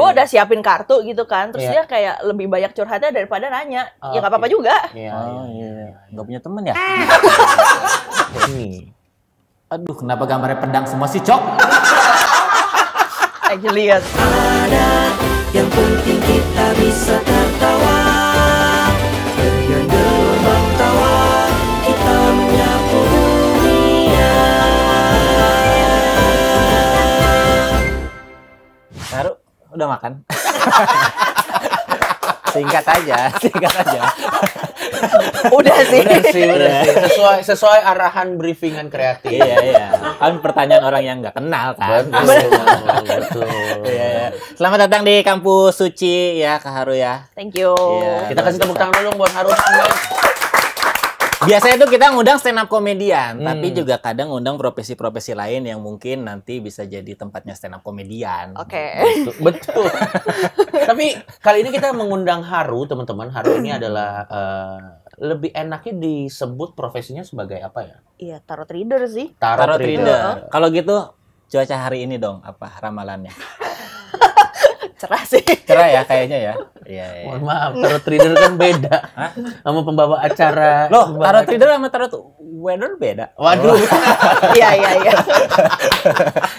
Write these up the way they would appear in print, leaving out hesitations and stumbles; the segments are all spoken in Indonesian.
Gue udah siapin kartu gitu kan, terus Iya. dia kayak lebih banyak curhatnya daripada nanya. Ya nggak Oke. apa-apa juga. Iya, iya. Nggak punya temen ya? Ini. Aduh, kenapa gambarnya pedang semua sih, Cok? Actually yes. Yang penting kita bisa tertawa dengan gelombang tawa kita menyapu dunia. Haru, udah makan? Singkat aja. Udah sih. Bener sih. Sesuai arahan briefingan kreatif. Iya. Kan pertanyaan orang yang nggak kenal kan. Betul. Iya. Selamat datang di Kampus Suci ya, Kak Haru ya. Thank you. Iya. Kita kasih tepuk tangan dulu buat Haru. Biasanya tuh kita ngundang stand up komedian, tapi juga kadang ngundang profesi-profesi lain yang mungkin nanti bisa jadi tempatnya stand up komedian. Oke. Betul. Tapi kali ini kita mengundang Haru, teman-teman. Haru ini adalah lebih enaknya disebut profesinya sebagai apa ya? Iya, tarot reader sih. Tarot reader. Kalau gitu cuaca hari ini dong apa ramalannya? Cerah sih. Cerah ya kayaknya ya. Iya. Mohon maaf, tarot reader kan beda sama pembawa acara. Loh, tarot reader sama tarot weather beda. Waduh. Iya.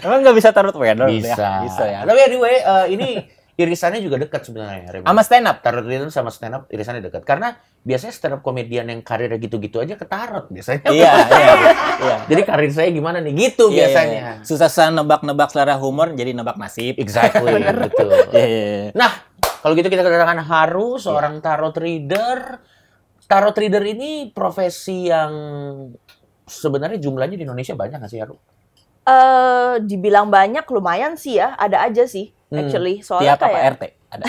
Emang nggak bisa tarot weather? Bisa. Bisa ya. Tapi anyway, ini irisannya juga dekat sebenarnya. Remy. Sama stand up. Tarot reader sama stand up irisannya dekat. Karena biasanya stand up komedian yang karirnya gitu-gitu aja ketarot biasanya. Iya. Jadi karir saya gimana nih? Gitu Iya, biasanya. iya. Susah-susah nebak-nebak selera humor jadi nebak nasib. Exactly, betul. Iya. Nah, kalau gitu kita kedatangan Haru, seorang tarot reader. Tarot reader ini profesi yang sebenarnya jumlahnya di Indonesia banyak nggak sih, Haru? Dibilang banyak lumayan sih ya, ada aja sih actually. Soalnya Tiap apa kayak RT ada.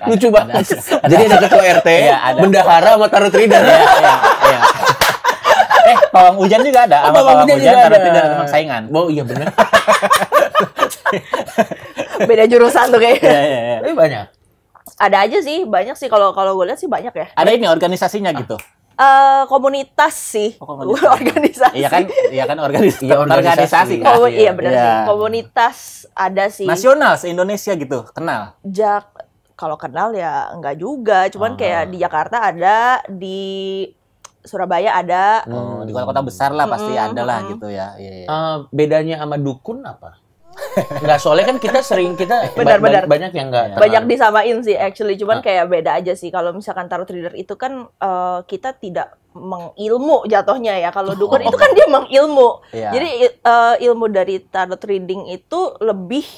Lucu banget. Jadi ada ketua RT, Iya, ada. bendahara sama tarot reader. Iya. Pawang hujan juga ada. Sama pawang hujan juga tarot ada. reader teman saingan. Oh iya benar. beda jurusan tuh kayaknya. Iya. Tapi banyak. Ada aja sih, banyak sih kalau gue lihat sih banyak ya. Ada ini organisasinya gitu. Komunitas sih. Oh, komunitas. Organisasi. Iya kan organisasi. Iya, organisasi. kan. Iya benar Iya. sih. Komunitas ada sih. Nasional se-Indonesia gitu, kenal. Kalau kenal ya enggak juga, cuman kayak di Jakarta ada, di Surabaya ada. Oh, di kota-kota besar lah pasti ada lah gitu ya. Iya. Bedanya sama dukun apa? Enggak, soalnya kan kita Benar. banyak yang enggak. Banyak disamain sih actually, cuman kayak beda aja sih. Kalau misalkan tarot reader itu kan kita tidak mengilmu jatuhnya ya. Kalau dukun itu kan dia mengilmu. Iya. Jadi ilmu dari tarot reading itu lebih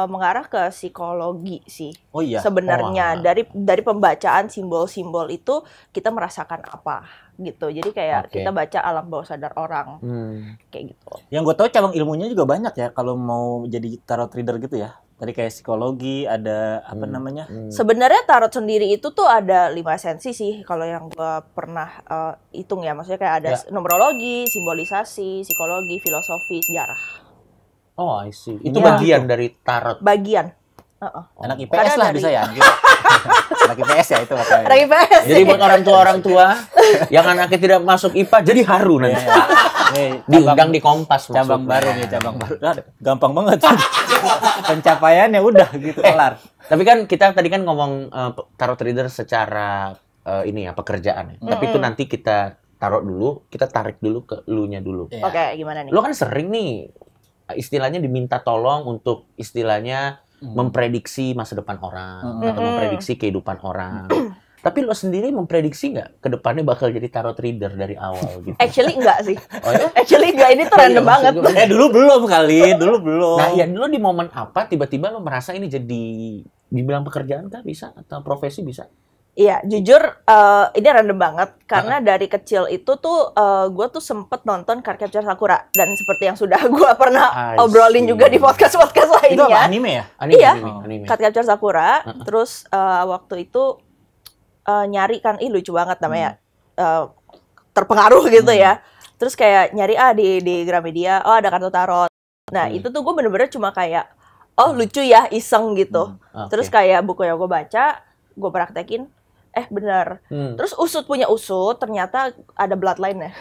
mengarah ke psikologi sih. Oh iya. Sebenarnya dari pembacaan simbol-simbol itu kita merasakan apa gitu. Jadi kayak kita baca alam bawah sadar orang. Kayak gitu. Yang gue tahu cabang ilmunya juga banyak ya kalau mau jadi tarot reader gitu ya. Tadi kayak psikologi, ada apa namanya? Sebenarnya tarot sendiri itu tuh ada 5 esensi sih kalau yang gua pernah hitung ya. Maksudnya kayak ada numerologi, simbolisasi, psikologi, filosofi, sejarah. Oh, I see. Itu bagian dari tarot. Bagian. Anak IPS Karena lah dari- bisa ya. Anak IPS ya itu makanya. Dari IPS. Jadi buat orang tua yang anaknya tidak masuk IPA jadi Haru nanti. Diundang di Kompas Cabang maksudnya. baru nih, cabang baru. Gampang banget. Pencapaiannya udah gitu kelar. Tapi kan kita tadi kan ngomong tarot reader secara ini ya pekerjaan ya. Tapi itu nanti kita taruh dulu, kita tarik dulu ke elunya dulu. Iya. Oke, gimana nih? Lo kan sering nih istilahnya diminta tolong untuk istilahnya memprediksi masa depan orang atau memprediksi kehidupan orang. Tapi lo sendiri memprediksi nggak ke depannya bakal jadi tarot reader dari awal gitu? Actually enggak sih. Oh ya? Actually enggak, ini tuh random banget. Dulu belum kali, dulu belum. Nah, ya lo di momen apa tiba-tiba lo merasa ini jadi dibilang pekerjaan kah bisa atau profesi bisa? Iya, jujur ini random banget karena dari kecil itu tuh gue tuh sempet nonton Cardcaptor Sakura dan seperti yang sudah gue pernah I obrolin see. juga di podcast-podcast Itu apa lainnya. anime ya? Iya. Anime. Cardcaptor Sakura, terus waktu itu nyari kan, lucu banget namanya, terpengaruh gitu ya. Terus kayak nyari di Gramedia, oh ada kartu tarot. Nah itu tuh gue bener-bener cuma kayak, oh lucu ya, iseng gitu. Terus kayak buku yang gue baca, gue praktekin, bener. Terus usut punya usut, ternyata ada bloodline-nya.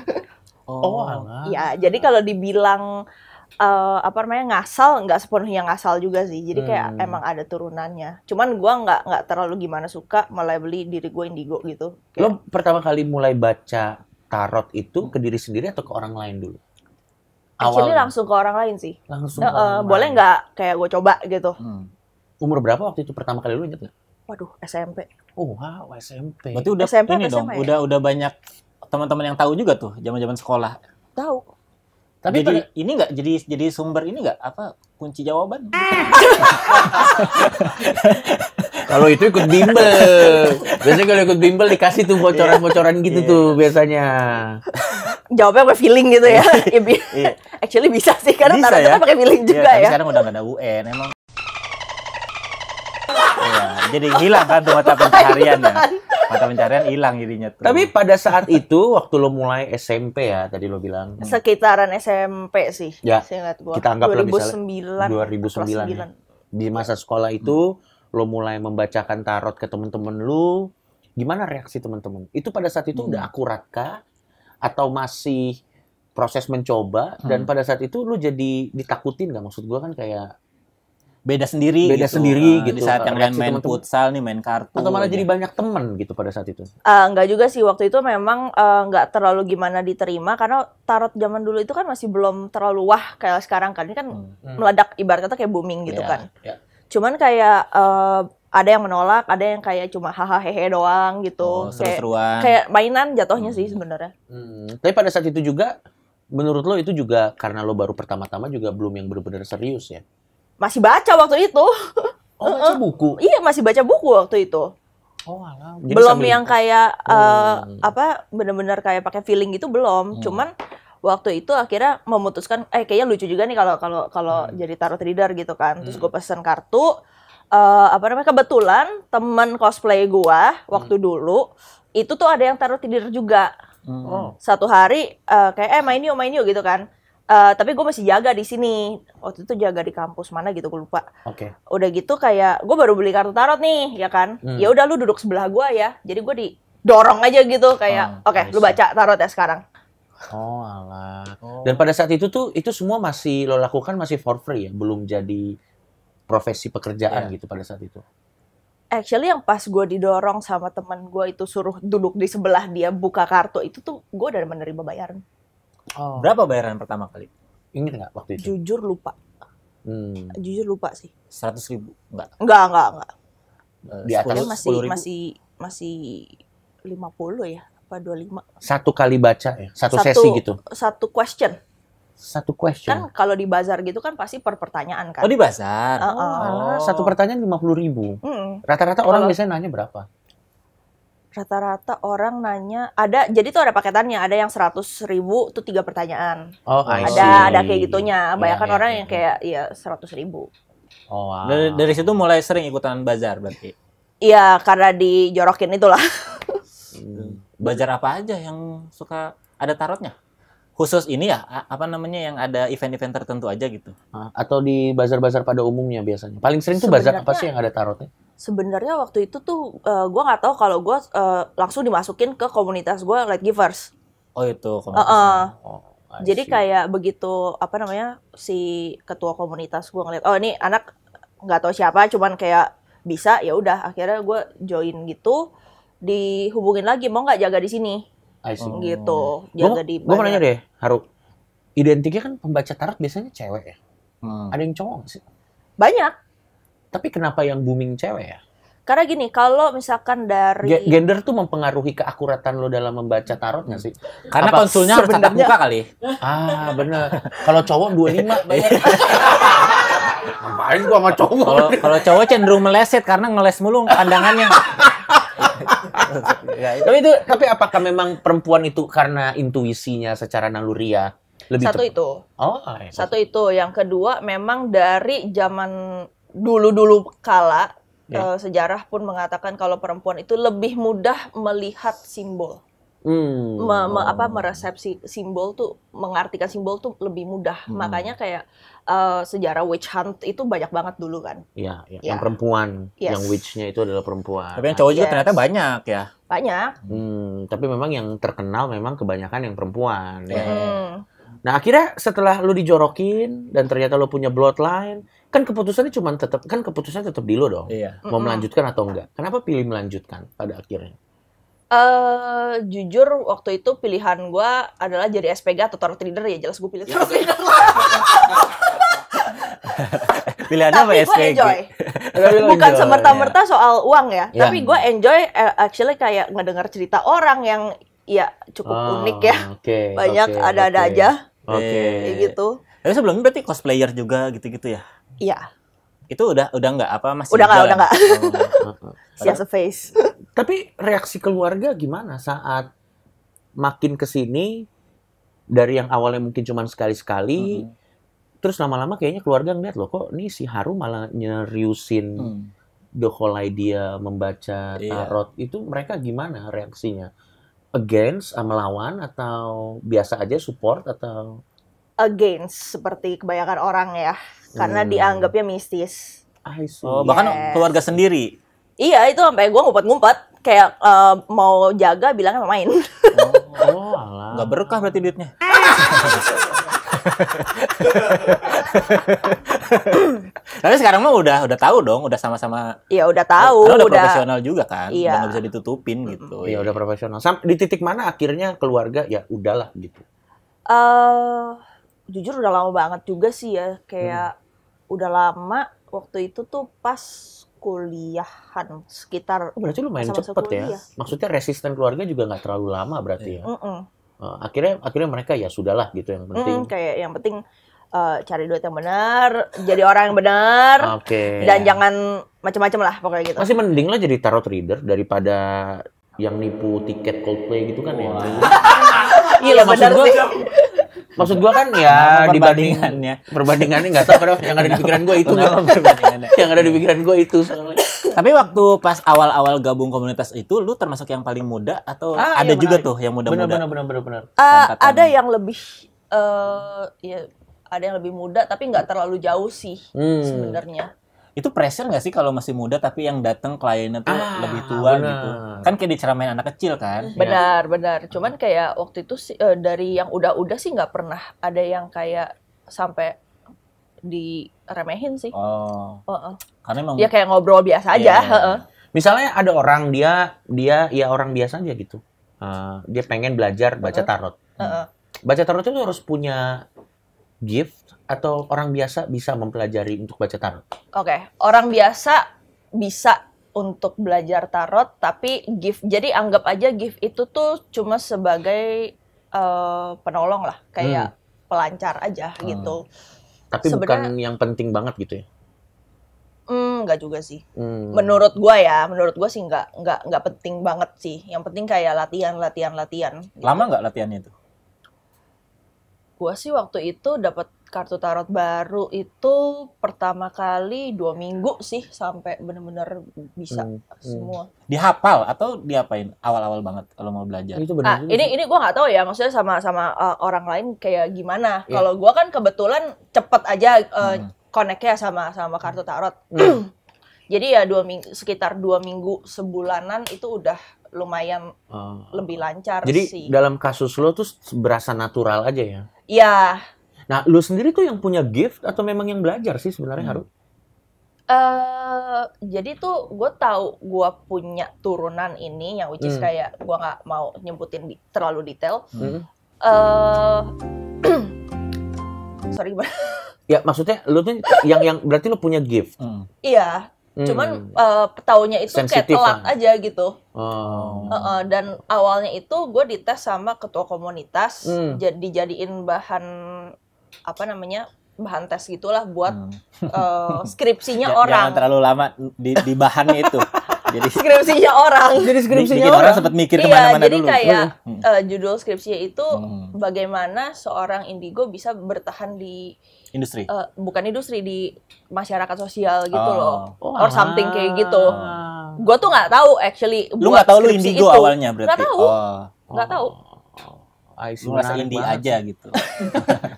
Oh, alah. Ya, jadi kalau dibilang apa namanya ngasal, nggak sepenuhnya ngasal juga sih. Jadi kayak emang ada turunannya. Cuman gua nggak terlalu gimana suka melabeli diri gue indigo gitu. Lo pertama kali mulai baca tarot itu ke diri sendiri atau ke orang lain dulu? Actually langsung ke orang lain sih. Langsung ke orang boleh lain. nggak kayak gue coba gitu. Umur berapa waktu itu pertama kali lo inget nggak? Waduh, SMP. Oh wow, SMP. Berarti udah SMP ini apa dong, SMA ya? udah banyak teman-teman yang tahu juga tuh zaman-zaman sekolah. Tahu. Tapi Jadi ini nggak jadi sumber ini nggak apa kunci jawaban? kalau itu ikut bimbel. Biasanya kalau ikut bimbel dikasih tuh bocoran-bocoran gitu tuh biasanya. Jawabnya pakai feeling gitu ya. Actually bisa sih karena Bisa tarotnya ya? kan pakai feeling juga Iya, tapi ya. sekarang udah nggak ada UN emang. Iya, jadi hilang kan tuh mata pencaharian ya. Mata pencaharian hilang jadinya tuh. Tapi pada saat itu waktu lo mulai SMP ya tadi lo bilang Sekitaran SMP sih. Ya, Seingat gua. kita anggaplah misalnya 2009. 2009 ya. kelas 9. Di masa sekolah itu lo mulai membacakan tarot ke temen-temen lo. Gimana reaksi temen-temen? Itu pada saat itu udah akurat kah? Atau masih proses mencoba? Dan pada saat itu lo jadi ditakutin nggak? Maksud gua kan kayak beda sendiri sendiri gitu. Di saat yang lain Reaksi main teman-teman. futsal nih main kartu. atau malah aja. jadi banyak temen gitu pada saat itu? Enggak juga sih, waktu itu memang nggak terlalu gimana diterima karena tarot zaman dulu itu kan masih belum terlalu wah kayak sekarang kan. Ini kan meledak, ibarat kata kayak booming gitu Iya, kan. iya. Cuman kayak ada yang menolak, ada yang kayak cuma hahaha hehe doang Oh, gitu. seru-seruan. Kayak mainan jatuhnya sih sebenarnya. Tapi pada saat itu juga menurut lo itu juga karena lo baru pertama-tama juga belum yang benar-benar serius ya? Masih baca waktu itu. Oh, baca buku? Iya, masih baca buku waktu itu. Oh, alah. Jadi Belum sambil- yang kayak bener-bener kayak pakai feeling gitu belum. Cuman waktu itu akhirnya memutuskan kayaknya lucu juga nih kalau jadi tarot reader gitu kan. Terus gue pesen kartu kebetulan temen cosplay gua waktu dulu itu tuh ada yang tarot reader juga. Satu hari kayak main yuk gitu kan. Tapi gue masih jaga di sini. Waktu itu jaga di kampus mana gitu, gue lupa. Oke. Udah gitu kayak gue baru beli kartu tarot nih, ya kan? Ya udah lu duduk sebelah gue ya. Jadi gue didorong aja gitu kayak, oke, lu baca tarot ya sekarang. Oh, alah. Dan pada saat itu tuh itu semua masih lo lakukan masih for free ya, belum jadi profesi pekerjaan gitu pada saat itu. Actually yang pas gue didorong sama teman gue itu suruh duduk di sebelah dia buka kartu itu tuh gue udah menerima bayaran. Oh. Berapa bayaran pertama kali? Ingat nggak waktu itu? Jujur lupa. Jujur lupa sih. 100.000? Enggak. Enggak. Di atas Kayaknya 10.000? masih 50 ya, apa 25. satu kali baca ya, satu sesi gitu. Satu question. Satu question. Kan kalau di bazar gitu kan pasti per pertanyaan kan. Oh, di bazar. Alah, satu pertanyaan 50.000. Rata-rata Kalau- orang biasanya nanya berapa? Rata-rata orang nanya jadi tuh ada paketannya, ada yang 100.000 tuh 3 pertanyaan. Oh, I see. Ada kayak gitunya. Banyakan Iya, orang iya, yang kayak 100.000. Oh, wow. Dari situ mulai sering ikutan bazar berarti. Iya, karena dijorokin itulah. Bazar apa aja yang suka ada tarotnya? Khusus ini ya, apa namanya yang ada event-event tertentu aja gitu. Atau di bazar-bazar pada umumnya biasanya. Paling sering tuh bazar apa sih yang ada tarotnya? Sebenarnya waktu itu tuh gue nggak tahu kalau gue langsung dimasukin ke komunitas gue Light Givers. Oh, itu komunitasnya. Oh, I Jadi see. kayak begitu si ketua komunitas gue ngeliat, oh ini anak nggak tahu siapa, cuman kayak bisa, ya udah akhirnya gue join gitu, dihubungin lagi mau nggak jaga di sini, I see. gitu, jaga di. Gue mau nanya deh, Haru. Identiknya kan pembaca tarot biasanya cewek ya. Ada yang cowok nggak sih? Banyak, Tapi kenapa yang booming cewek ya? karena gini, kalau misalkan dari Gender tuh mempengaruhi keakuratan lo dalam membaca tarot nggak sih? Karena Apa konsulnya harus tatap muka kali. Ah, bener. Kalau cowok 25 bayar. Ngapain gua sama cowok? Kalau cowok cenderung meleset karena ngeles mulu pandangannya. Tapi apakah memang perempuan itu karena intuisinya secara naluriah lebih satu itu, Oh, satu itu, yang kedua memang dari zaman dulu kala sejarah pun mengatakan kalau perempuan itu lebih mudah melihat simbol. Meresepsi simbol tuh, mengartikan simbol tuh lebih mudah. Makanya kayak sejarah witch hunt itu banyak banget dulu kan. Iya, yang perempuan, Yes. yang witch-nya itu adalah perempuan. Tapi yang cowok juga Yes. ternyata banyak ya. Banyak. Tapi memang yang terkenal memang kebanyakan yang perempuan. Ya. Nah, akhirnya setelah lu dijorokin dan ternyata lu punya bloodline, kan keputusannya tetap di lu dong. Iya. Mau melanjutkan atau enggak. Kenapa pilih melanjutkan pada akhirnya? Jujur waktu itu pilihan gue adalah jadi SPG atau tarot reader, ya jelas gue pilih tarot reader. Pilihannya apa Tapi gue SPG? enjoy. Lu Bukan enjoy, semerta-merta soal uang ya, Ya. tapi gue enjoy actually kayak ngedengar cerita orang yang ya cukup unik ya. Banyak ada-ada aja kayak gitu. Tapi sebelumnya berarti cosplayer juga gitu-gitu ya? Iya, Itu udah nggak apa masih udah jalan? nggak. Oh. Just a face. Tapi reaksi keluarga gimana saat makin kesini dari yang awalnya mungkin cuma sekali-sekali, terus lama-lama kayaknya keluarga ngeliat loh kok nih si Haru malah nyeriusin the whole idea membaca Iya. tarot. Itu mereka gimana reaksinya? Against, melawan, atau biasa aja support atau? Against seperti kebanyakan orang ya, karena dianggapnya mistis. I see. Oh, bahkan Yes. keluarga sendiri. Iya, itu sampai gue ngumpet-ngumpet kayak mau jaga bilangnya mau main. Oh, alah. Nggak berkah berarti duitnya. Tapi sekarang mah udah tahu dong, udah sama-sama. Ya udah tahu, Karena udah profesional juga kan, Iya. udah nggak bisa ditutupin gitu. Ya udah profesional. Di titik mana akhirnya keluarga ya udahlah gitu. Jujur udah lama banget juga sih ya, kayak udah lama waktu itu tuh pas kuliahan sekitar Oh, berarti lumayan masa-masa cepet ya. kuliah. Maksudnya resisten keluarga juga nggak terlalu lama berarti ya. Mm-mm. Akhirnya mereka ya sudahlah gitu yang penting. Kayak yang penting cari duit yang benar, jadi orang yang benar, Oke. dan jangan macam-macam lah pokoknya gitu. Masih mending lah jadi tarot reader daripada yang nipu tiket Coldplay gitu kan ya. Iya benar gua- sih. Maksud gua kan ya dibanding Perbandingannya. perbandingannya nggak tahu karena yang ada di pikiran gua itu. Perbandingannya. Yang ada di pikiran gua itu soalnya. Tapi waktu pas awal-awal gabung komunitas itu, lu termasuk yang paling muda atau Ah, ada iya, juga menarik. tuh yang muda-muda? Benar. Angkatan. Ada yang lebih ya ada yang lebih muda tapi nggak terlalu jauh sih sebenarnya. Itu pressure nggak sih kalau masih muda tapi yang datang kliennya tuh lebih tua benar. gitu? Kan kayak diceramain anak kecil kan? Benar. Cuman kayak waktu itu sih dari yang udah sih nggak pernah ada yang kayak sampai diremehin sih. Oh, Heeh. karena emang Ya kayak ngobrol biasa Iya. aja. heeh. Misalnya ada orang dia ya orang biasa aja gitu. Dia pengen belajar baca tarot. Heeh. Baca tarot itu harus punya gift atau orang biasa bisa mempelajari untuk baca tarot? Oke, orang biasa bisa untuk belajar tarot, tapi gift. Jadi anggap aja gift itu tuh cuma sebagai penolong lah, kayak pelancar aja gitu. Tapi bukan yang penting banget gitu ya? Nggak juga sih. Menurut gua sih nggak penting banget sih. Yang penting kayak latihan. Gitu. lama nggak latihannya itu? Gua sih waktu itu dapat kartu tarot baru itu pertama kali 2 minggu sih sampai bener-bener bisa semua. Dihafal atau diapain awal-awal banget kalau mau belajar? Itu benar juga. Ini gua nggak tahu ya, maksudnya sama orang lain kayak gimana. Kalau gua kan kebetulan cepet aja connect-nya sama kartu tarot. Jadi ya sekitar 2 minggu sebulanan itu udah lumayan lebih lancar Jadi sih. dalam kasus lo tuh berasa natural aja ya? Ya, Nah, lo sendiri tuh yang punya gift atau memang yang belajar sih sebenarnya Haru? jadi tuh gue tahu gue punya turunan ini yang which is kayak gue nggak mau nyebutin terlalu detail. Sorry gimana? Ya maksudnya lo tuh yang berarti lo punya gift. Iya, cuman taunya itu kayak Sensitif telat lah. aja gitu. Oh. Dan awalnya itu gue dites sama ketua komunitas, dijadiin bahan bahan tes gitulah buat skripsinya Jangan orang. terlalu lama di bahannya itu. Jadi Skripsinya orang. Jadi skripsinya bikin orang orang. sempat mikir Iya, kemana-mana jadi dulu. kayak judul skripsinya itu bagaimana seorang indigo bisa bertahan di Industri. bukan industri, di masyarakat sosial gitu Oh. loh, or something kayak gitu. Gue tuh nggak tahu actually. Lu buat nggak tahu lu skripsi indigo itu. awalnya berarti? Nggak tahu. Oh. Nggak tahu. I see, Lu ngerasa menarik indie banget aja sih. gitu.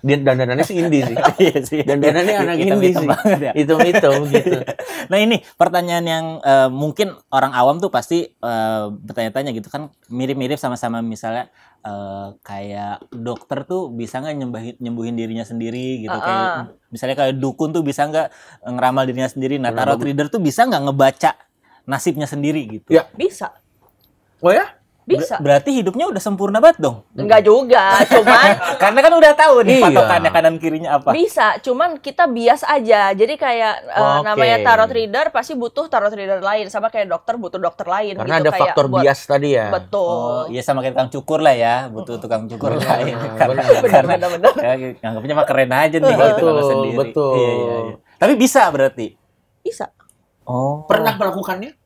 Dia dandanannya sih indie sih. Iya sih. Dandanannya anak indie Hitam-hitam sih. banget ya. Hitam-hitam gitu. Nah ini pertanyaan yang mungkin orang awam tuh pasti bertanya-tanya gitu kan, mirip-mirip sama-sama misalnya kayak dokter tuh bisa nggak nyembuhin dirinya sendiri gitu, kayak misalnya kayak dukun tuh bisa nggak ngeramal dirinya sendiri. Nah tarot reader tuh bisa nggak ngebaca nasibnya sendiri gitu. Ya. Bisa. Oh ya? Bisa. Berarti hidupnya udah sempurna banget dong. Enggak juga, cuman Karena kan udah tahu nih Iya. patokannya kanan kirinya apa. bisa, cuman kita bias aja. Jadi kayak Oke. namanya tarot reader pasti butuh tarot reader lain, sama kayak dokter butuh dokter lain Karena gitu ada kayak faktor buat- bias tadi ya. Betul. Oh, iya sama kayak tukang cukur lah ya, butuh tukang cukur lain. Bener-bener. Ya, anggapnya mah keren aja nih gitu Betul, kalau sendiri. betul. Iya, iya, iya. Tapi bisa berarti. Bisa. Oh. Pernah melakukannya?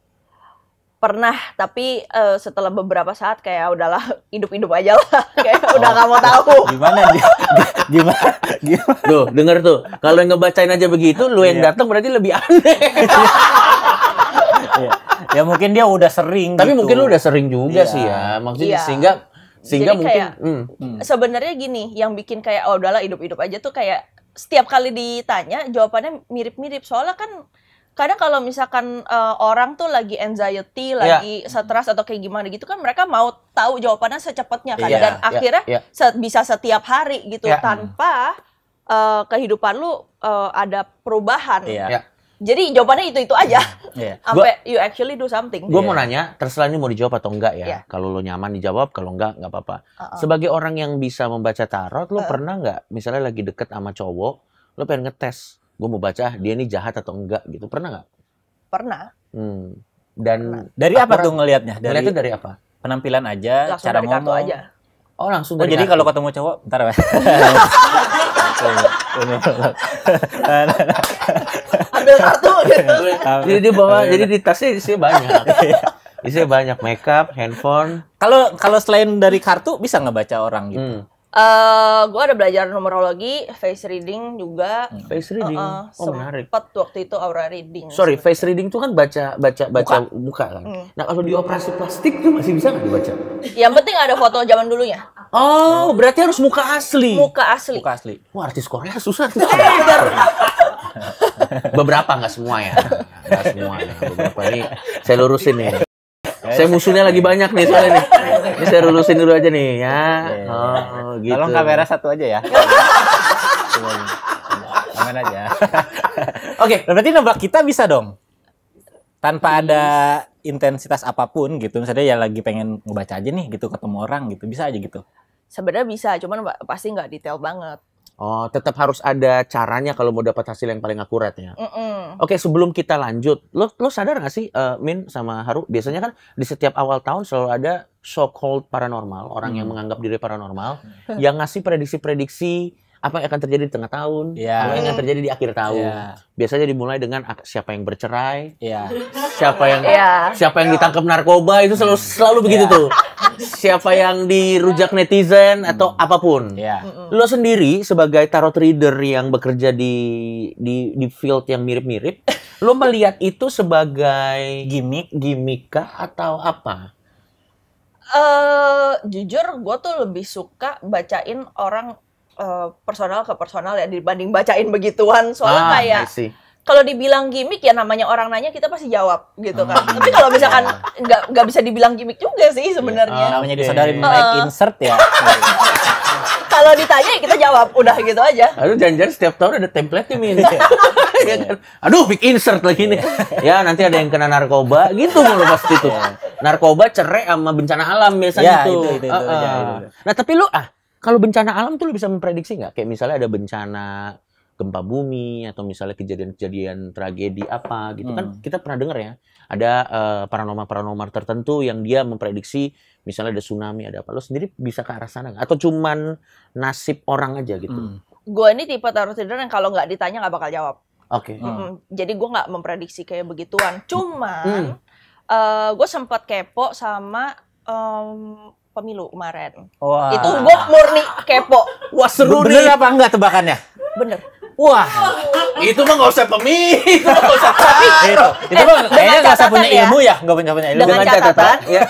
Pernah, tapi setelah beberapa saat kayak udahlah hidup-hidup aja lah. Kayak udah nggak mau tahu. Gimana dia? Gimana? Tuh, denger tuh. Kalau yang ngebacain aja begitu, lu yang Iya. datang berarti lebih aneh. Iya. Ya mungkin dia udah sering Tapi gitu. mungkin lu udah sering juga Iya. sih ya. Maksudnya Iya. sehingga Jadi mungkin kayak- Sebenarnya gini, yang bikin kayak oh udahlah hidup-hidup aja tuh kayak setiap kali ditanya jawabannya mirip-mirip. Soalnya kan kadang kalau misalkan orang tuh lagi anxiety, lagi stres atau kayak gimana gitu kan mereka mau tahu jawabannya secepatnya kan. Iya, Dan iya, akhirnya iya. bisa setiap hari gitu Iya. tanpa kehidupan lu ada perubahan. Iya. Ya. Jadi jawabannya itu aja. Iya. Sampai you actually do something. Gue Iya. mau nanya, terserah ini mau dijawab atau enggak ya. Iya. Kalau lo nyaman dijawab, kalau enggak apa-apa. Sebagai orang yang bisa membaca tarot, lo pernah nggak misalnya lagi deket sama cowok, lo pengen ngetes, gue mau baca dia ini jahat atau enggak gitu, pernah nggak? Pernah. Dan Dari apa tuh ngelihatnya? ngeliatnya dari apa? penampilan aja, Langsung cara dari kartu ngomong. aja. Oh langsung Oh, dari jadi kartu. kalau ketemu cowok, bentar ya. Ambil kartu gitu. Jadi dia bawa, jadi di tasnya isinya banyak. Isinya banyak, makeup, handphone. Kalau selain dari kartu bisa ngebaca orang gitu. Gue ada belajar numerologi, face reading juga. Face reading. Oh menarik. Sempet waktu itu aura reading. Sorry, face reading itu kan baca muka kan. Nah kalau di operasi plastik tuh masih bisa nggak dibaca? Yang penting ada foto zaman dulunya. Oh, berarti harus muka asli. Muka asli. Muka asli. Wah, artis Korea susah tuh. Beberapa, nggak semua ya. Nggak semua. Beberapa ini saya lurusin nih. Saya musuhnya lagi banyak nih soalnya nih. Ini saya lurusin dulu aja nih ya. Oh, gitu. Tolong kamera satu aja ya. Aman aja. Oke, berarti nebak kita bisa dong. Tanpa ada intensitas apapun gitu. Misalnya ya lagi pengen ngebaca aja nih gitu, ketemu orang gitu. Bisa aja gitu. Sebenarnya bisa, cuman pasti nggak detail banget. Oh, tetap harus ada caranya kalau mau dapat hasil yang paling akurat ya. Oke, sebelum kita lanjut, lo sadar nggak sih, Min sama Haru, biasanya kan di setiap awal tahun selalu ada so-called paranormal, orang yang menganggap diri paranormal, yang ngasih prediksi-prediksi apa yang akan terjadi di tengah tahun, Iya. apa yang akan terjadi di akhir tahun. Iya. Biasanya dimulai dengan siapa yang bercerai, Iya. siapa yang ditangkap narkoba, itu selalu begitu tuh. Siapa yang dirujak netizen atau apapun. Iya. Lo sendiri sebagai tarot reader yang bekerja di field yang mirip-mirip, lo melihat itu sebagai gimmick kah atau apa? Jujur, gue tuh lebih suka bacain orang personal ke personal ya dibanding bacain begituan. Soalnya kayak I see. kalau dibilang gimmick ya namanya orang nanya kita pasti jawab gitu kan. Tapi kalau misalkan nggak bisa dibilang gimmick juga sih sebenarnya. Namanya disadarin naik insert ya. Kalau ditanya ya kita jawab, udah gitu aja. Aduh, jangan-jangan setiap tahun ada template-nya, Min. Ya kan? Aduh, big insert lagi nih. Ya, nanti ada yang kena narkoba, gitu mulu pasti tuh. Narkoba, cerai, sama bencana alam biasanya Ya, tuh. itu aja, itu. Nah, tapi lu, kalau bencana alam tuh lu bisa memprediksi nggak? Kayak misalnya ada bencana gempa bumi, atau misalnya kejadian-kejadian tragedi apa, gitu kan. Kita pernah dengar ya, ada paranormal tertentu yang dia memprediksi, misalnya ada tsunami, ada apa. Lu sendiri bisa ke arah sana nggak? Atau cuman nasib orang aja gitu? Gue ini tipe tarot reader yang kalau nggak ditanya nggak bakal jawab. Oke. Jadi gue nggak memprediksi kayak begituan. Cuman gue sempat kepo sama pemilu kemarin. Wah. Itu gue murni kepo. Wah, seru Bener nih. apa enggak tebakannya? Bener. Wah. Itu mah nggak usah pemilu. Itu mah nggak usah. Itu mah kayaknya nggak usah catatan punya ya. ilmu ya, nggak punya ilmu. Dengan Dengan catatan, catatan, ya.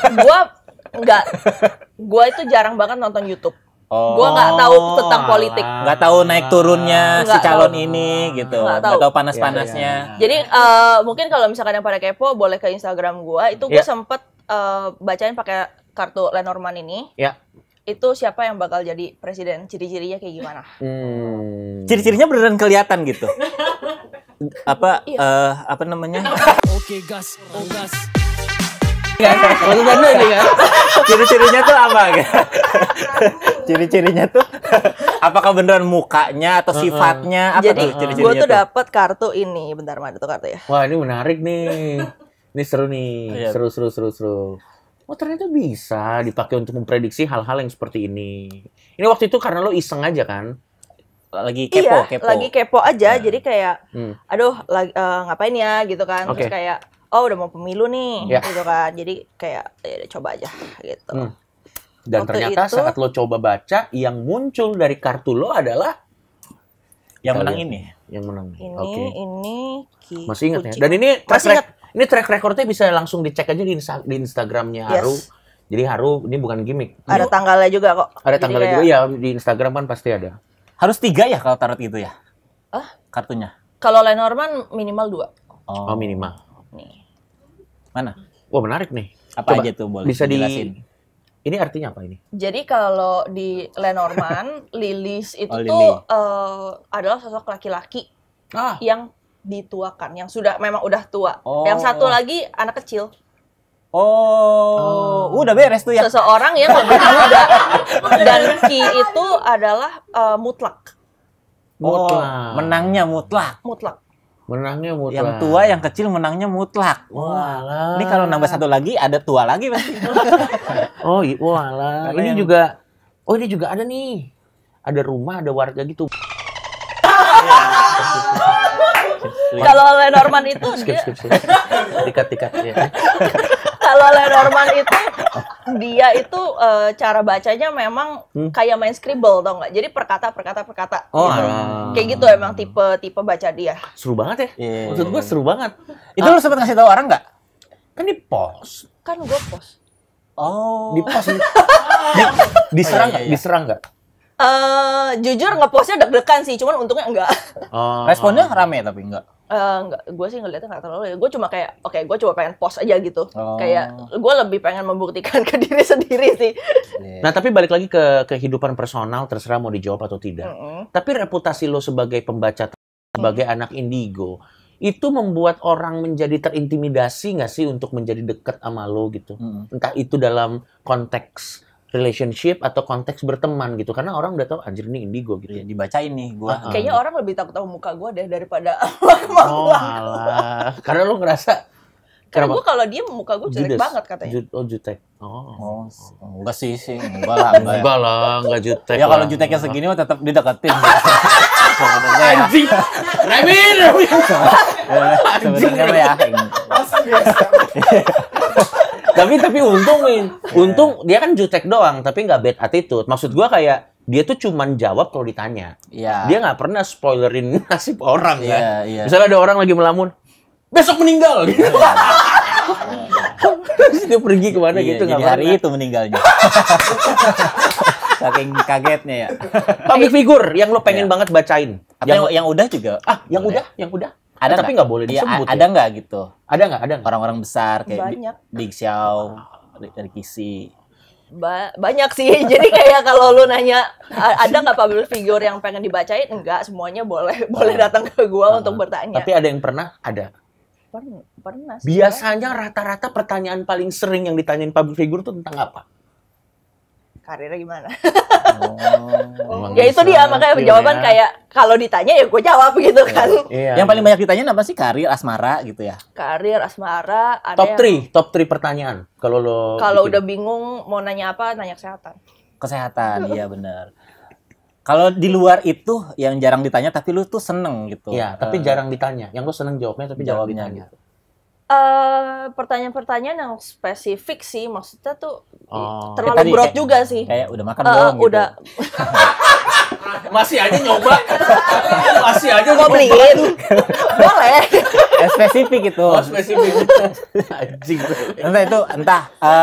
gue itu jarang banget nonton YouTube. Gue nggak tahu tentang politik. Nggak tahu naik turunnya si Nggak calon tahu. ini gitu. Nggak Nggak tahu. tahu panas-panasnya. Jadi mungkin kalau misalkan yang pada kepo boleh ke Instagram gue. Itu gue Ya. sempet bacain pakai kartu Lenormand ini. Ya. Itu siapa yang bakal jadi presiden, ciri-cirinya kayak gimana? Ciri-cirinya beneran kelihatan gitu. Apa Iya. apa namanya? Oke gas, oh gas. Maksudnya ini kan? Ciri-cirinya tuh apa? Ciri-cirinya tuh apakah beneran mukanya atau sifatnya apa Jadi tuh gue ciri-cirinya tuh tuh? dapet kartu ini. Bentar, mana tuh kartu ya? Wah, ini menarik nih. Ini seru nih. Iya. Seru. Oh, ternyata bisa dipakai untuk memprediksi hal-hal yang seperti ini. Ini waktu itu karena lo iseng aja kan? Lagi Iya, kepo. lagi kepo aja. Nah. Jadi kayak, aduh, ngapain ya gitu kan? Oke. Terus kayak, oh udah mau pemilu nih, Ya. gitu kan? Jadi kayak, ya udah coba aja gitu. Dan Waktu ternyata itu- saat lo coba baca, yang muncul dari kartu lo adalah Yang Kita menang lihat. ini. yang menang. Ini, Oke. Masih Masih ingat ya? kucing. Dan ini Masih ingat. ini track recordnya bisa langsung dicek aja di Instagramnya Yes. Haru. Jadi Haru ini bukan gimmick. Ada tanggalnya juga kok. Ada Jadi tanggalnya kayak- juga ya di Instagram kan pasti ada. Harus 3 ya kalau tarot gitu ya? Ah? Kartunya. Kalau Lenormand minimal 2. Oh, minimal. Nih. Mana? Wah, menarik nih. Apa Coba, aja tuh boleh bisa dijelasin? Ini artinya apa ini? Jadi kalau di Lenormand, Lilis itu Oh, Lily. tuh adalah sosok laki-laki Ah, yang dituakan, yang memang udah tua. Oh. Yang satu lagi anak kecil. Oh, udah beres tuh ya. Seseorang yang lebih muda. Dan Ki itu adalah mutlak. mutlak. Menangnya mutlak. Mutlak. Menangnya mutlak. Yang tua, yang kecil menangnya mutlak. Walah. Ini kalau nambah satu lagi ada tua lagi pasti. Oh, walah. Karena Ini yang- juga ini juga ada nih. Ada rumah, ada warga gitu. Kalau Lenormand itu dia, Skip. Tikat. Ya. kalau Lenormand itu dia itu cara bacanya memang kayak main scribble, tau nggak? Jadi perkata. Oh, gitu. alah. Kayak gitu emang tipe baca dia. Seru banget ya. Iya. Maksud gue seru banget. Itu lu sempat ngasih tahu orang nggak? Kan di post. Kan gue post. Oh. Di post. Diserang Oh, iya, nggak? iya. Diserang nggak? Jujur ngepostnya deg-degan sih, cuman untungnya enggak. Oh. Responnya rame tapi enggak. Enggak, gue sih ngeliatnya nggak terlalu ya. Gue cuma kayak, oke, gue coba pengen post aja gitu. Oh. Kayak gue lebih pengen membuktikan ke diri sendiri sih. Nah, tapi balik lagi ke kehidupan personal, terserah mau dijawab atau tidak. Mm-mm. Tapi reputasi lo sebagai pembaca, sebagai anak indigo, itu membuat orang menjadi terintimidasi nggak sih untuk menjadi dekat sama lo gitu? Entah itu dalam konteks relationship atau konteks berteman gitu. Karena orang udah tahu, anjir ini indigo gitu. Iya, dibacain nih gua. Kayaknya orang lebih takut sama muka gue deh daripada sama Oh, gue. alah. Karena lo ngerasa Karena kenapa? gue kalau dia muka gue jelek Judes. banget katanya. Jutek. Oh. Oh, enggak sih. Enggak lah. Enggak lah, enggak jutek. Ya kalau lah. juteknya segini mah tetap dideketin. Sebenarnya ya. Anjing. Remin. Sebenarnya ya. Tapi untung, Min. Untung dia kan jutek doang, tapi nggak bad attitude. Maksud gua kayak dia tuh cuman jawab kalau ditanya. Iya. Dia nggak pernah spoilerin nasib orang kan. Iya, iya. Misalnya ada orang lagi melamun, besok meninggal. Gitu. Terus dia pergi kemana Iya, gitu nggak jadi hari pernah. itu meninggalnya. Saking kagetnya ya. Public figure yang lo pengen Iya. banget bacain. Atau yang udah juga. yang boleh. udah. Ada Tapi nggak boleh Iya, disebut. ada nggak gitu? Ada nggak? Orang-orang besar kayak Banyak. Big Xiao, dari Kisi. Banyak sih. Jadi kayak kalau lu nanya ada nggak public figure yang pengen dibacain? Enggak, semuanya boleh datang ke gua untuk bertanya. Tapi ada yang pernah? Ada. Pernah sih. Biasanya rata-rata pertanyaan paling sering yang ditanyain public figure tuh tentang apa? Karirnya gimana? Emang Ya itu dia, makanya gokil jawaban ya. kayak kalau ditanya ya gue jawab gitu kan. Iya. Yang paling banyak ditanya apa sih? Karir, asmara gitu ya. Karir, asmara, ada top yang 3 pertanyaan kalau lo kalau bikin. udah bingung mau nanya apa, nanya kesehatan. Kesehatan, iya benar. Kalau di luar itu yang jarang ditanya tapi lu tuh seneng gitu. Iya, tapi jarang ditanya. Yang lo seneng jawabnya tapi jarang jawabnya ditanya. gitu. Pertanyaan-pertanyaan yang spesifik sih, maksudnya tuh Oh. terlalu Kayak tadi, broad kayak- juga sih. Kayak udah makan belum gitu. Udah Masih aja nyoba. Masih aja mau beliin, boleh. Spesifik itu. Oh, spesifik. Anjing. Entah itu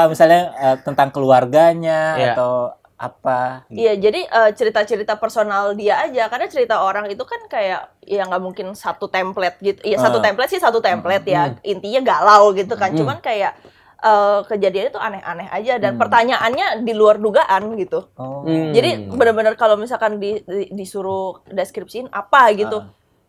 misalnya tentang keluarganya Iya. atau apa? Iya, jadi cerita-cerita personal dia aja, karena cerita orang itu kan kayak ya nggak mungkin satu template gitu. Ya satu template sih satu template ya, intinya galau gitu kan. Cuman kayak kejadiannya itu aneh-aneh aja dan pertanyaannya di luar dugaan gitu. Jadi benar-benar kalau misalkan disuruh deskripsiin apa gitu,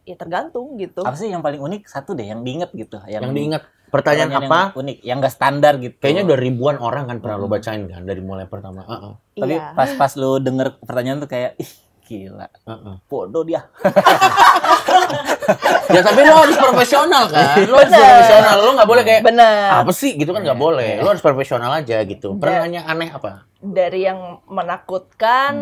ya tergantung gitu. Apa sih yang paling unik? Satu deh yang diinget gitu. Yang diingat pertanyaan apa? Yang unik, yang nggak standar gitu. Kayaknya udah ribuan orang kan pernah lo bacain kan dari mulai pertama. Tapi Iya. pas lo denger pertanyaan tuh kayak, ih gila, bodoh dia. Ya tapi lo harus profesional kan. Lo harus profesional. Lo nggak boleh kayak Bener. apa sih gitu kan nggak boleh. Lo harus profesional aja gitu. Pertanyaan aneh apa? Dari yang menakutkan